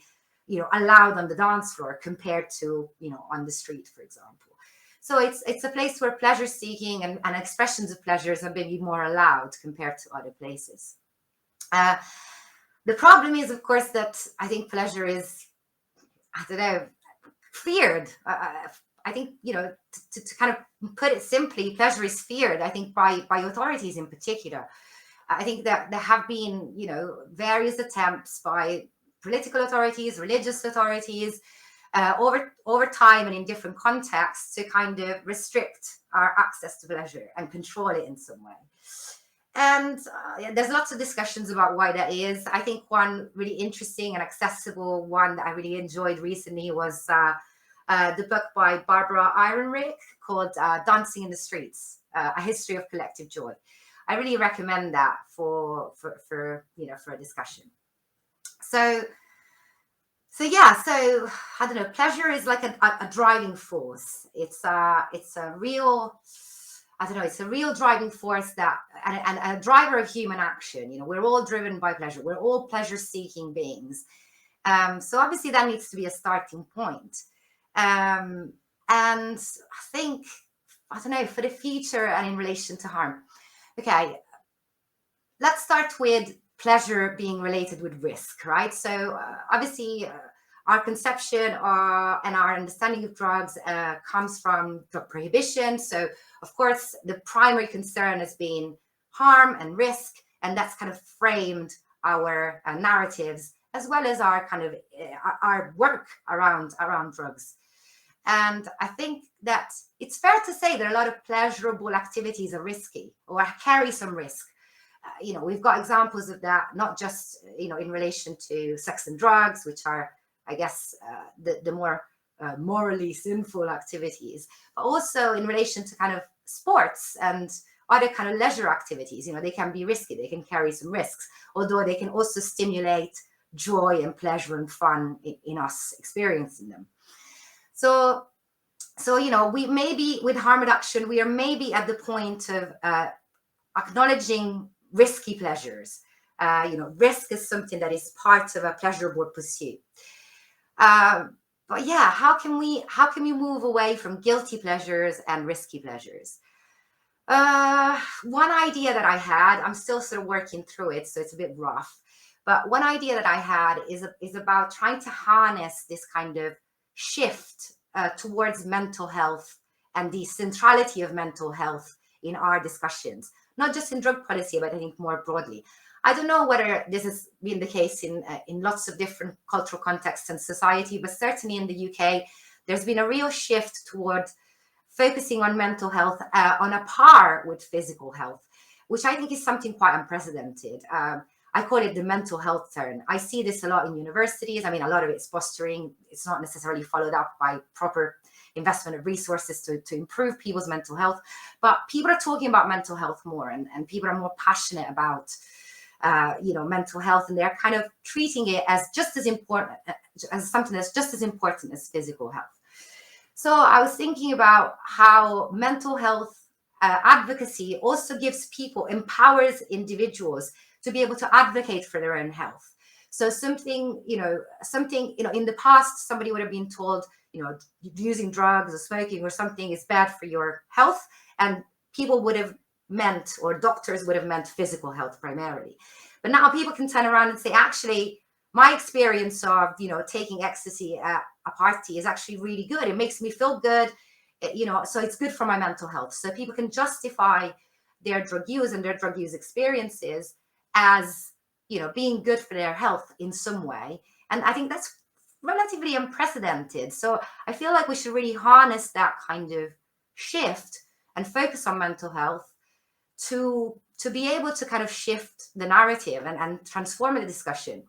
allowed on the dance floor compared to, on the street, for example. So it's a place where pleasure seeking and expressions of pleasures are maybe more allowed compared to other places. The problem is, of course, that I think pleasure is, I don't know, feared. I think, to kind of put it simply, pleasure is feared, I think, by authorities in particular. I think that there have been, various attempts by political authorities, religious authorities, over time and in different contexts to kind of restrict our access to pleasure and control it in some way. And there's lots of discussions about why that is. I think one really interesting and accessible one that I really enjoyed recently was the book by Barbara Ehrenreich called Dancing in the Streets, A History of Collective Joy. I really recommend that for a discussion. So I don't know, pleasure is like a driving force. It's a real, I don't know, it's a real driving force that, and a driver of human action. We're all driven by pleasure. We're all pleasure-seeking beings. So obviously that needs to be a starting point. And I think, I don't know, for the future and in relation to harm. Okay, let's start with pleasure being related with risk, right? So obviously our conception and our understanding of drugs comes from drug prohibition. So of course, the primary concern has been harm and risk, and that's kind of framed our narratives as well as our kind of our work around drugs. And I think that it's fair to say that a lot of pleasurable activities are risky or carry some risk. We've got examples of that, not just, in relation to sex and drugs, which are, I guess, the more morally sinful activities, but also in relation to kind of sports and other kind of leisure activities. They can be risky, they can carry some risks, although they can also stimulate joy and pleasure and fun in us experiencing them. So we maybe with harm reduction, we are maybe at the point of acknowledging risky pleasures. Risk is something that is part of a pleasurable pursuit. But yeah, how can we move away from guilty pleasures and risky pleasures? One idea that I had, I'm still sort of working through it, so it's a bit rough. But one idea that I had is about trying to harness this kind of shift towards mental health and the centrality of mental health in our discussions, not just in drug policy, but I think more broadly. I don't know whether this has been the case in lots of different cultural contexts and society, but certainly in the UK, there's been a real shift toward focusing on mental health on a par with physical health, which I think is something quite unprecedented. I call it the mental health turn. I see this a lot in universities. I mean, a lot of it's posturing. It's not necessarily followed up by proper investment of resources to improve people's mental health. But people are talking about mental health more, and people are more passionate about, mental health, and they're kind of treating it as just as important, as something that's just as important as physical health. So I was thinking about how mental health advocacy also gives people, empowers individuals to be able to advocate for their own health. So something in the past, somebody would have been told, using drugs or smoking or something is bad for your health. And people would have meant, or doctors would have meant, physical health primarily. But now people can turn around and say, actually, my experience of, taking ecstasy at a party is actually really good. It makes me feel good, so it's good for my mental health. So people can justify their drug use and their drug use experiences as, being good for their health in some way. And I think that's relatively unprecedented. So I feel like we should really harness that kind of shift and focus on mental health to be able to kind of shift the narrative and transform the discussion.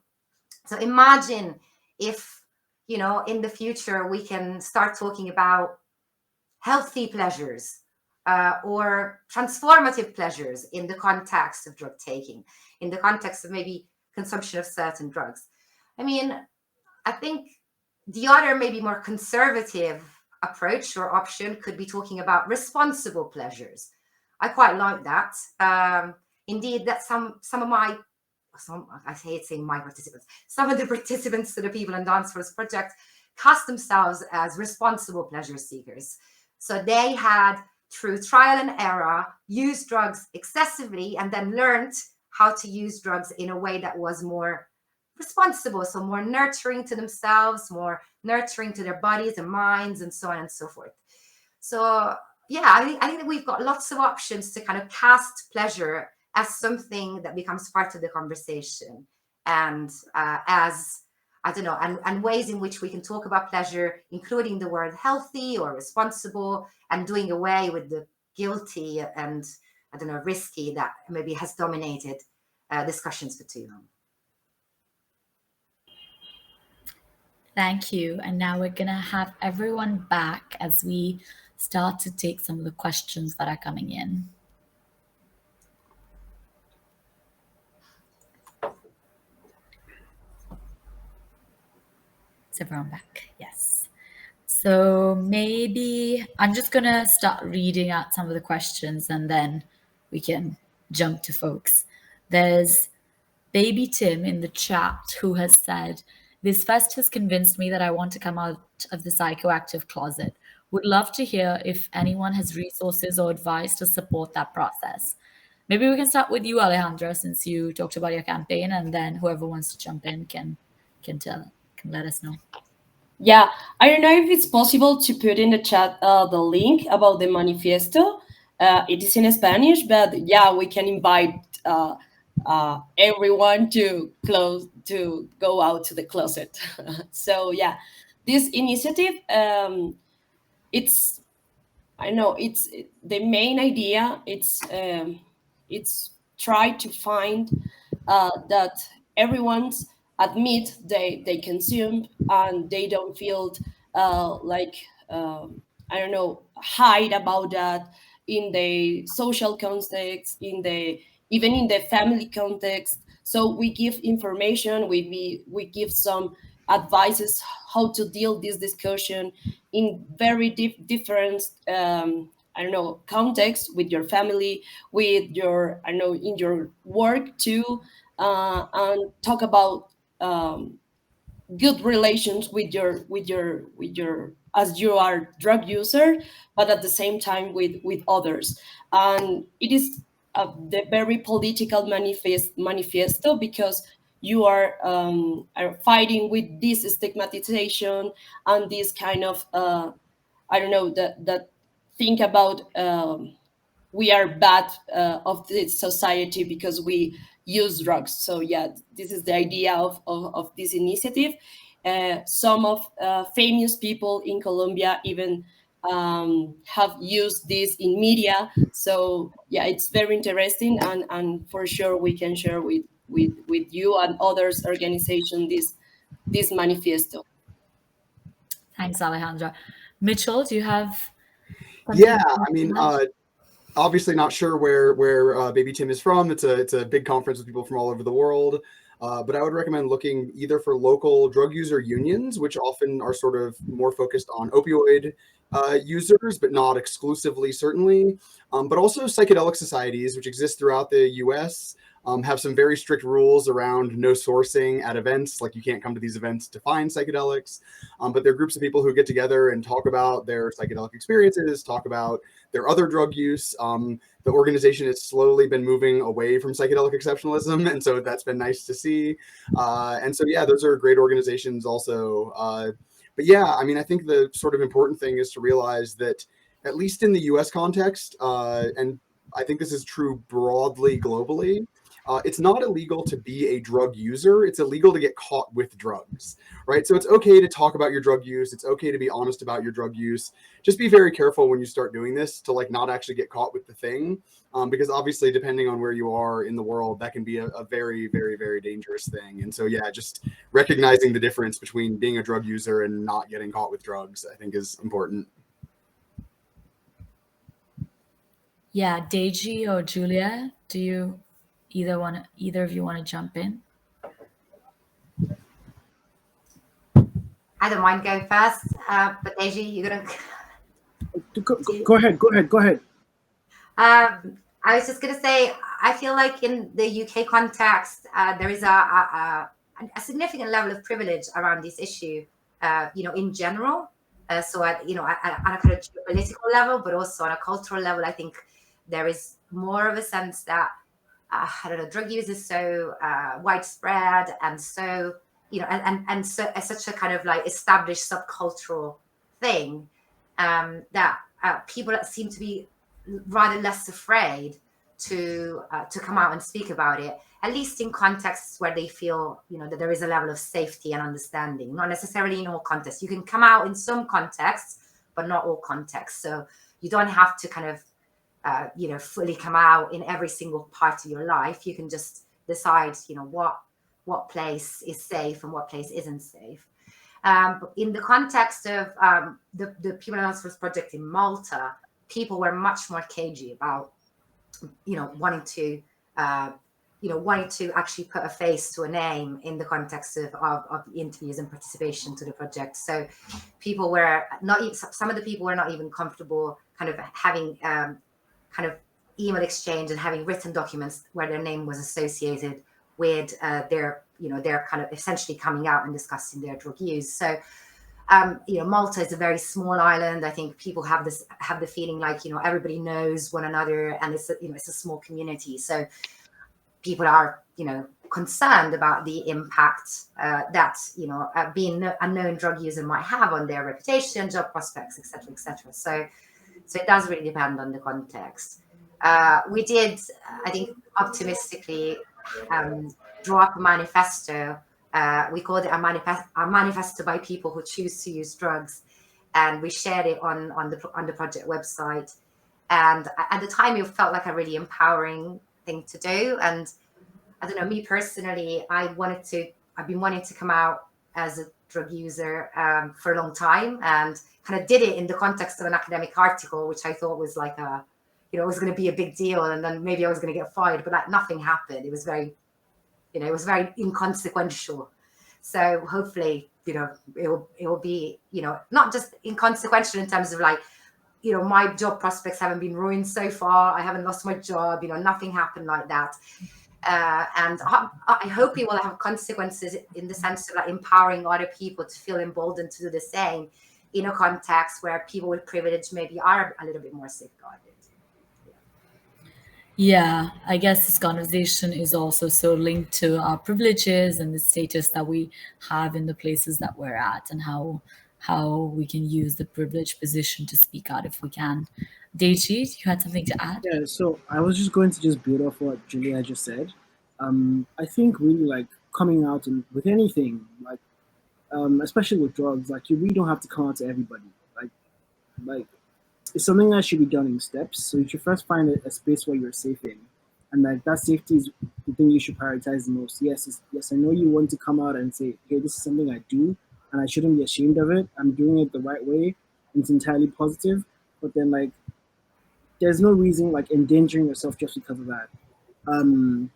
So imagine if, in the future, we can start talking about healthy pleasures or transformative pleasures in the context of drug taking, in the context of maybe consumption of certain drugs. I mean, I think the other maybe more conservative approach or option could be talking about responsible pleasures. I quite like that. Indeed, that some of my participants, some of the participants to the People and Dancefloors project cast themselves as responsible pleasure seekers. So they had, through trial and error, used drugs excessively and then learned how to use drugs in a way that was more responsible, so more nurturing to themselves, more nurturing to their bodies and minds, and so on and so forth. So yeah, I think that we've got lots of options to kind of cast pleasure as something that becomes part of the conversation, and as I don't know, and ways in which we can talk about pleasure, including the word healthy or responsible, and doing away with the guilty and, I don't know, risky that maybe has dominated discussions for too long. Thank you. And now we're going to have everyone back as we start to take some of the questions that are coming in. Is everyone back? Yes. So maybe I'm just going to start reading out some of the questions and then we can jump to folks. There's Baby Tim in the chat who has said, "This fest has convinced me that I want to come out of the psychoactive closet. Would love to hear if anyone has resources or advice to support that process." Maybe we can start with you, Alejandra, since you talked about your campaign, and then whoever wants to jump in can let us know. Yeah, I don't know if it's possible to put in the chat the link about the manifiesto. It is in Spanish, but yeah, we can invite everyone to go out to the closet. So yeah, this initiative, it's, I know it's the main idea. It's try to find that everyone's admit they consume and they don't feel like I don't know, hide about that in the social context, even in the family context. So we give information, we give some advices how to deal this discussion in very different I don't know, context, with your family, with your, I know, in your work too, and talk about good relations with your as you are drug user, but at the same time with others. And it is the very political manifesto, because you are fighting with this stigmatization and this kind of I don't know, that think about we are bad of this society because we use drugs. So yeah, this is the idea of this initiative. Some of famous people in Colombia even have used this in media. So yeah, it's very interesting, and for sure we can share with you and others organization this manifesto. Thanks, Alejandra. Mitchell, do you have Yeah, I mean, obviously not sure where Baby Tim is from. It's a big conference with people from all over the world. But I would recommend looking either for local drug user unions, which often are sort of more focused on opioid users, but not exclusively, certainly. But also psychedelic societies, which exist throughout the US, have some very strict rules around no sourcing at events. Like, you can't come to these events to find psychedelics. But they're groups of people who get together and talk about their psychedelic experiences, talk about their other drug use. The organization has slowly been moving away from psychedelic exceptionalism, and so that's been nice to see. And so, yeah, those are great organizations also. But yeah, I mean, I think the sort of important thing is to realize that, at least in the US context, and I think this is true broadly globally, it's not illegal to be a drug user. It's illegal to get caught with drugs, right? So it's okay to talk about your drug use. It's okay to be honest about your drug use. Just be very careful when you start doing this to, like, not actually get caught with the thing, because obviously, depending on where you are in the world, that can be a very, very, very dangerous thing. And so, yeah, just recognizing the difference between being a drug user and not getting caught with drugs, I think, is important. Yeah, Deji or Julia, do you either of you want to jump in? I don't mind going first, but Deji, you're gonna go ahead. I was just gonna say, I feel like in the UK context, there is a significant level of privilege around this issue, in general. So at a kind of geopolitical level, but also on a cultural level, I think there is more of a sense that I don't know, drug use is so widespread and so and so as such a kind of like established subcultural thing that people seem to be rather less afraid to come out and speak about it, at least in contexts where they feel that there is a level of safety and understanding. Not necessarily in all contexts. You can come out in some contexts, but not all contexts. So you don't have to kind of fully come out in every single part of your life. You can just decide what place is safe and what place isn't safe. In the context of the People and Dancefloors project in Malta, people were much more cagey about wanting to actually put a face to a name in the context of interviews and participation to the project. So people were not even, some of the people were not even comfortable kind of having kind of email exchange and having written documents where their name was associated with their kind of essentially coming out and discussing their drug use. So Malta is a very small island. I think people have the feeling like everybody knows one another, and it's a small community. So people are concerned about the impact that being a known drug user might have on their reputation, job prospects, etc., etc. So it does really depend on the context. We did, I think, optimistically draw up a manifesto. We called it a manifesto by people who choose to use drugs, and we shared it on the project website. And at the time, it felt like a really empowering thing to do. And I don't know, me personally, I've been wanting to come out as a drug user for a long time, and kind of did it in the context of an academic article, which I thought was like it was going to be a big deal, and then maybe I was going to get fired, but like nothing happened. It was very, it was very inconsequential. So hopefully, it will be, not just inconsequential in terms of like, my job prospects haven't been ruined so far. I haven't lost my job. Nothing happened like that. And I hope it will have consequences in the sense of like empowering other people to feel emboldened to do the same in a context where people with privilege maybe are a little bit more safeguarded. Yeah, I guess this conversation is also so linked to our privileges and the status that we have in the places that we're at, and how we can use the privileged position to speak out if we can. Deji, you had something to add? Yeah, so I was just going to just build off what Julia just said. I think really like coming out and with anything, like especially with drugs, like you really don't have to come out to everybody. Like it's something that should be done in steps. So you should first find a space where you're safe in, and like that safety is the thing you should prioritize the most. Yes, I know you want to come out and say, hey, this is something I do, and I shouldn't be ashamed of it. I'm doing it the right way. And it's entirely positive. But then like, there's no reason like endangering yourself just because of that. Um,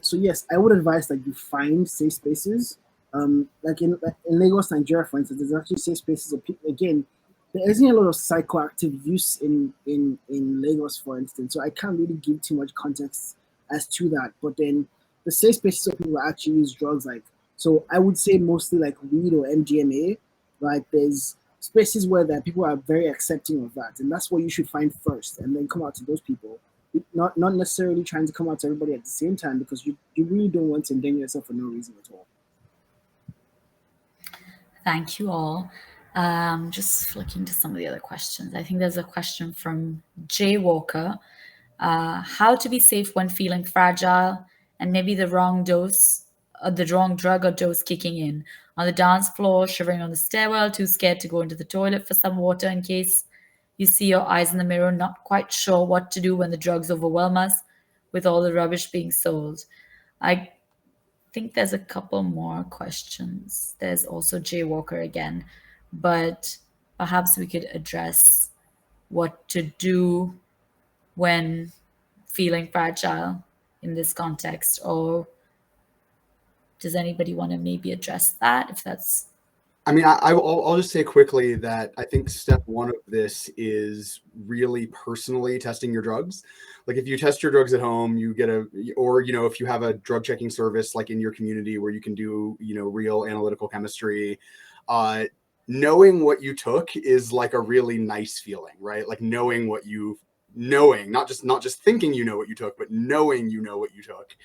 so yes, I would advise like you find safe spaces. Like in Lagos, Nigeria, for instance, there's actually safe spaces of people. Again, there isn't a lot of psychoactive use in Lagos, for instance. So I can't really give too much context as to that. But then the safe spaces of people that actually use drugs, like so, I would say mostly like weed or MDMA. Like there's spaces where that people are very accepting of that, and that's what you should find first, and then come out to those people. Not necessarily trying to come out to everybody at the same time, because you really don't want to endanger yourself for no reason at all. Thank you all. Just flicking to some of the other questions. I think there's a question from Jay Walker. How to be safe when feeling fragile and maybe the wrong dose, the wrong drug or dose kicking in. On the dance floor, shivering on the stairwell, too scared to go into the toilet for some water in case you see your eyes in the mirror, not quite sure what to do when the drugs overwhelm us with all the rubbish being sold. I think there's a couple more questions. There's also Jay Walker again, but perhaps we could address what to do when feeling fragile in this context, or does anybody want to maybe address that if that's... I mean, I'll just say quickly that I think step one of this is really personally testing your drugs. Like if you test your drugs at home, you get or if you have a drug checking service like in your community where you can do real analytical chemistry, knowing what you took is like a really nice feeling, right? Like knowing, not just thinking you know what you took, but knowing you know what you took,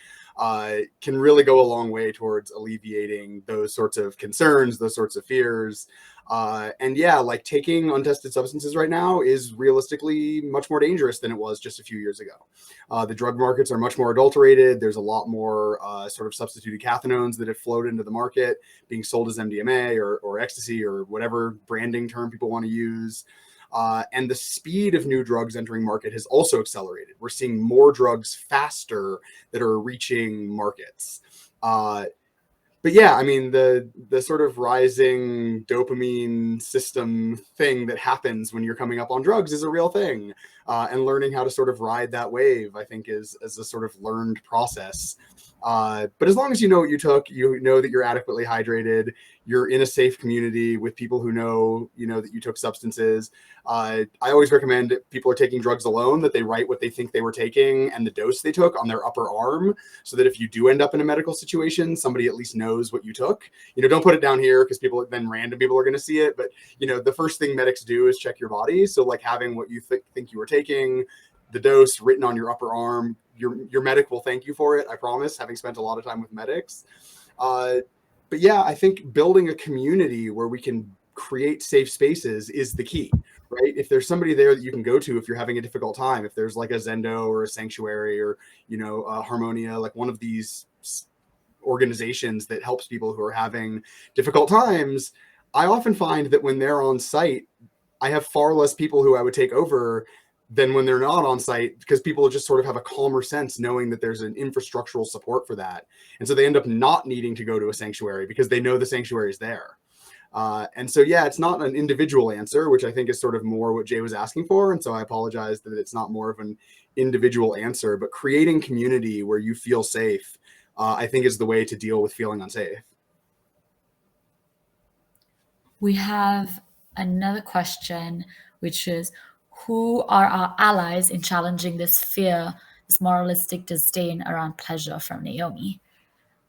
can really go a long way towards alleviating those sorts of concerns, those sorts of fears. And yeah, like taking untested substances right now is realistically much more dangerous than it was just a few years ago. The drug markets are much more adulterated. There's a lot more sort of substituted cathinones that have flowed into the market, being sold as MDMA or ecstasy or whatever branding term people want to use. And the speed of new drugs entering market has also accelerated. We're seeing more drugs faster that are reaching markets. But yeah, I mean, the sort of rising dopamine system thing that happens when you're coming up on drugs is a real thing. And learning how to sort of ride that wave, I think, is a sort of learned process. But as long as you know what you took, you know that you're adequately hydrated, you're in a safe community with people who know, that you took substances. I always recommend if people are taking drugs alone that they write what they think they were taking and the dose they took on their upper arm, so that if you do end up in a medical situation, somebody at least knows what you took. Don't put it down here because random people are going to see it. But, the first thing medics do is check your body. So like having what you think you were taking, the dose written on your upper arm, your medic will thank you for it, I promise, having spent a lot of time with medics. But yeah, I think building a community where we can create safe spaces is the key, right? If there's somebody there that you can go to if you're having a difficult time, if there's like a Zendo or a Sanctuary or, a Harmonia, like one of these organizations that helps people who are having difficult times, I often find that when they're on site, I have far less people who I would take over than when they're not on site, because people just sort of have a calmer sense knowing that there's an infrastructural support for that. And so they end up not needing to go to a sanctuary because they know the sanctuary is there. And so, yeah, it's not an individual answer, which I think is sort of more what Jay was asking for. And so I apologize that it's not more of an individual answer, but creating community where you feel safe, I think is the way to deal with feeling unsafe. We have another question, which is, who are our allies in challenging this fear, this moralistic disdain around pleasure, from Naomi?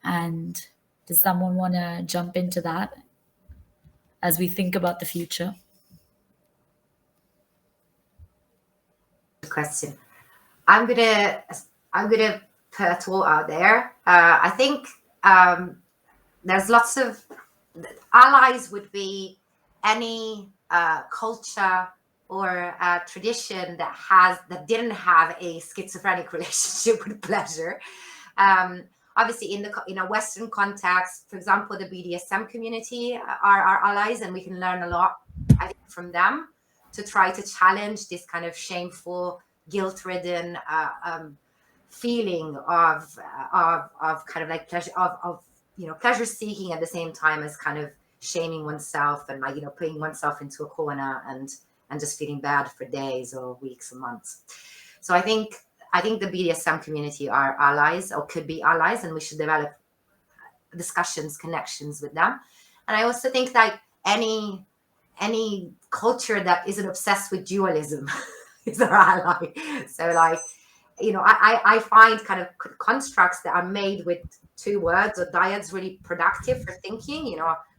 And does someone want to jump into that as we think about the future? Question. I'm gonna put a tool out there. I think there's lots of allies would be any culture or tradition that didn't have a schizophrenic relationship with pleasure. Obviously, in a Western context, for example, the BDSM community are our allies, and we can learn a lot, I think, from them to try to challenge this kind of shameful, guilt-ridden feeling of kind of like pleasure of pleasure seeking at the same time as kind of shaming oneself and like putting oneself into a corner and just feeling bad for days or weeks or months. So I think the BDSM community are allies, or could be allies, and we should develop discussions, connections with them. And I also think that any culture that isn't obsessed with dualism is our ally. So like, I find kind of constructs that are made with two words or dyads really productive for thinking,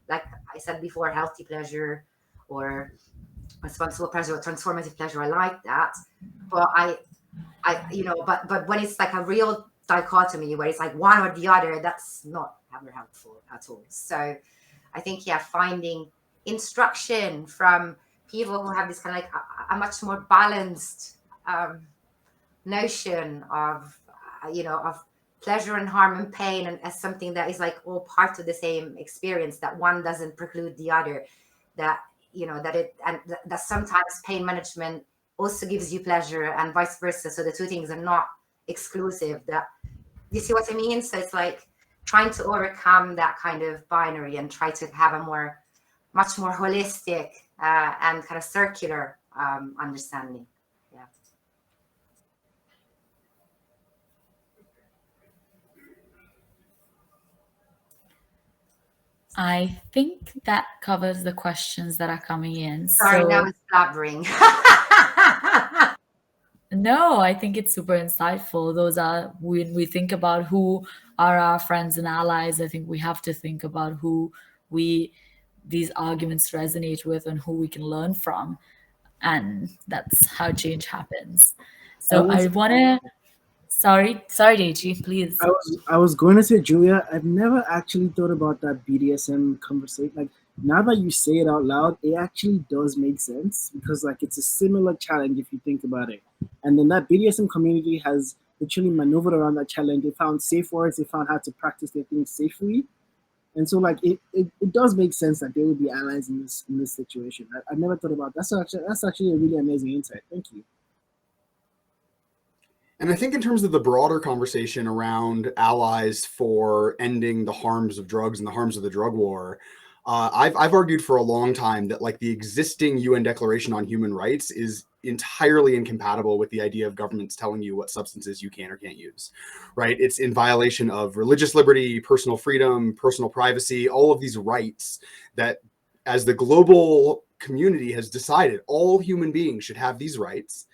like I said before, healthy pleasure or responsible pleasure or transformative pleasure. I like that. But but when it's like a real dichotomy where it's like one or the other, that's not ever helpful at all. So I think, finding instruction from people who have this kind of like a much more balanced notion of pleasure and harm and pain, and as something that is like all part of the same experience, that one doesn't preclude the other, that that sometimes pain management also gives you pleasure and vice versa. So the two things are not exclusive. That, you see what I mean? So it's like trying to overcome that kind of binary and try to have a much more holistic and kind of circular understanding. Yeah. I think that covers the questions that are coming in. Sorry, now it's blabbering. No, I think it's super insightful. Those are, when we think about who are our friends and allies, I think we have to think about who we these arguments resonate with and who we can learn from. And that's how change happens. So I want to, sorry, Deji, please. I was going to say, Julia, I've never actually thought about that BDSM conversation. Like, now that you say it out loud, it actually does make sense, because like it's a similar challenge if you think about it. And then that BDSM community has literally maneuvered around that challenge. They found safe words, they found how to practice their things safely. And so like it does make sense that they would be allies in this situation. I've never thought about that. That's actually a really amazing insight. Thank you. And I think in terms of the broader conversation around allies for ending the harms of drugs and the harms of the drug war, I've argued for a long time that like the existing UN Declaration on Human Rights is entirely incompatible with the idea of governments telling you what substances you can or can't use, right? It's in violation of religious liberty, personal freedom, personal privacy, all of these rights that, as the global community has decided, all human beings should have these rights.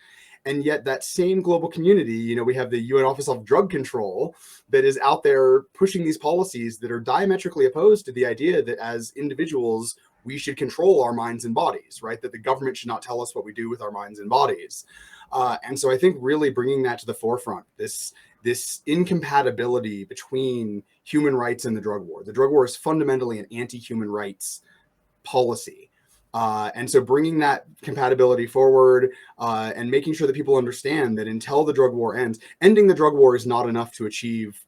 And yet that same global community, you know, we have the UN Office of Drug Control that is out there pushing these policies that are diametrically opposed to the idea that as individuals, we should control our minds and bodies, right? That the government should not tell us what we do with our minds and bodies. And so I think really bringing that to the forefront, this incompatibility between human rights and the drug war. The drug war is fundamentally an anti-human rights policy. And so bringing that compatibility forward and making sure that people understand that until the drug war ends, ending the drug war is not enough to achieve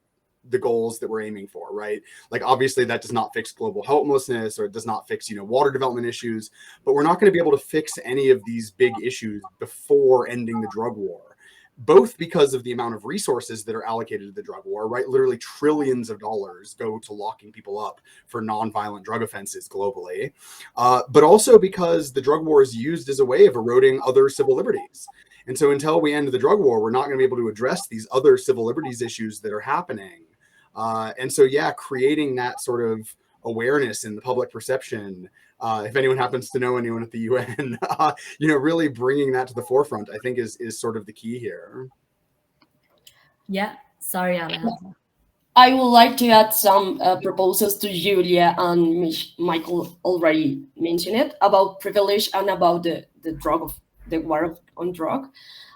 the goals that we're aiming for, right? Like obviously that does not fix global homelessness, or it does not fix, you know, water development issues, but we're not going to be able to fix any of these big issues before ending the drug war. Both because of the amount of resources that are allocated to the drug war, right? Literally trillions of dollars go to locking people up for nonviolent drug offenses globally. But also because the drug war is used as a way of eroding other civil liberties. And so until we end the drug war, we're not going to be able to address these other civil liberties issues that are happening. And so, yeah, creating that sort of awareness in the public perception, if anyone happens to know anyone at the UN, you know, really bringing that to the forefront, I think is sort of the key here. Yeah, sorry, Alejandro. I would like to add some proposals to Julia and Michael already mentioned it about privilege and about the war on drug.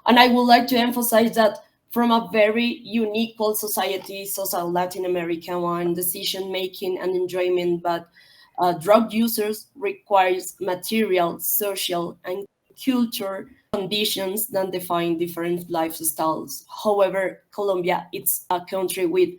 And I would like to emphasize that from a very unequal society, such as Latin America one, decision making and enjoyment, but drug users requires material, social, and cultural conditions that define different lifestyles. However, Colombia is a country with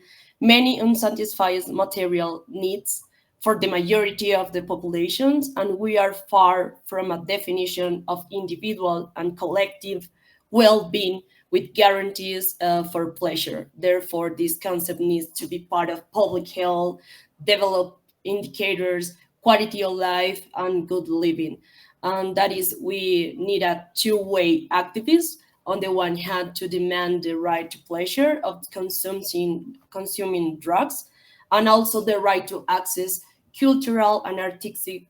many unsatisfied material needs for the majority of the populations, and we are far from a definition of individual and collective well-being with guarantees for pleasure. Therefore, this concept needs to be part of public health, develop indicators, quality of life, and good living. And that is, we need a two-way activist. On the one hand, to demand the right to pleasure of consuming drugs, and also the right to access cultural and artistic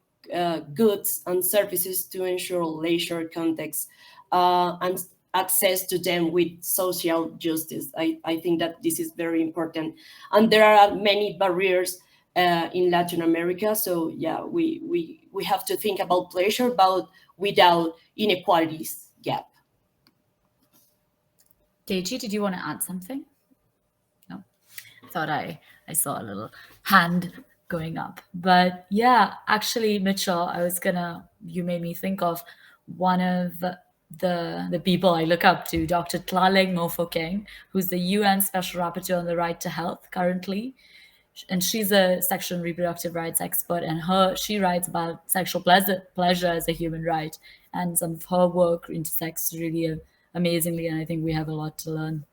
goods and services to ensure leisure context and access to them with social justice. I think that this is very important. And there are many barriers in Latin America. So yeah, we have to think about pleasure, but without inequalities gap. Deji, did you want to add something? No, I thought I saw a little hand going up. But yeah, actually, Mitchell, you made me think of one of the people I look up to, Dr. Tlaleng Mofokeng, who's the UN Special Rapporteur on the Right to Health currently. And she's a sexual and reproductive rights expert, and she writes about sexual pleasure as a human right. And some of her work intersects really amazingly, and I think we have a lot to learn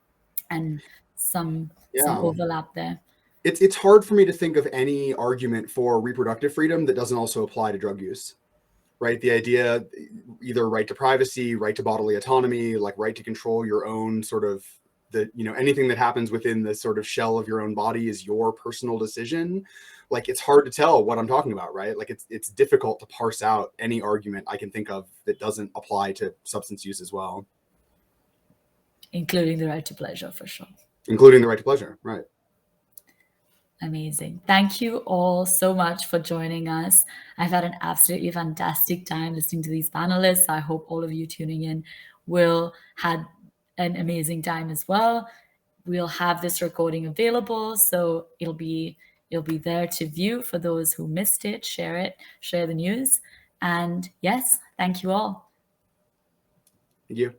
and some overlap there. It's hard for me to think of any argument for reproductive freedom that doesn't also apply to drug use, right? The idea, either right to privacy, right to bodily autonomy, like right to control your own sort of anything that happens within the sort of shell of your own body is your personal decision. Like, it's hard to tell what I'm talking about, right? Like, it's difficult to parse out any argument I can think of that doesn't apply to substance use as well. Including the right to pleasure, for sure. Including the right to pleasure, right. Amazing. Thank you all so much for joining us. I've had an absolutely fantastic time listening to these panelists. I hope all of you tuning in will had an amazing time as well. We'll have this recording available, so it'll be there to view for those who missed it. Share the news. And yes, thank you all. Thank you.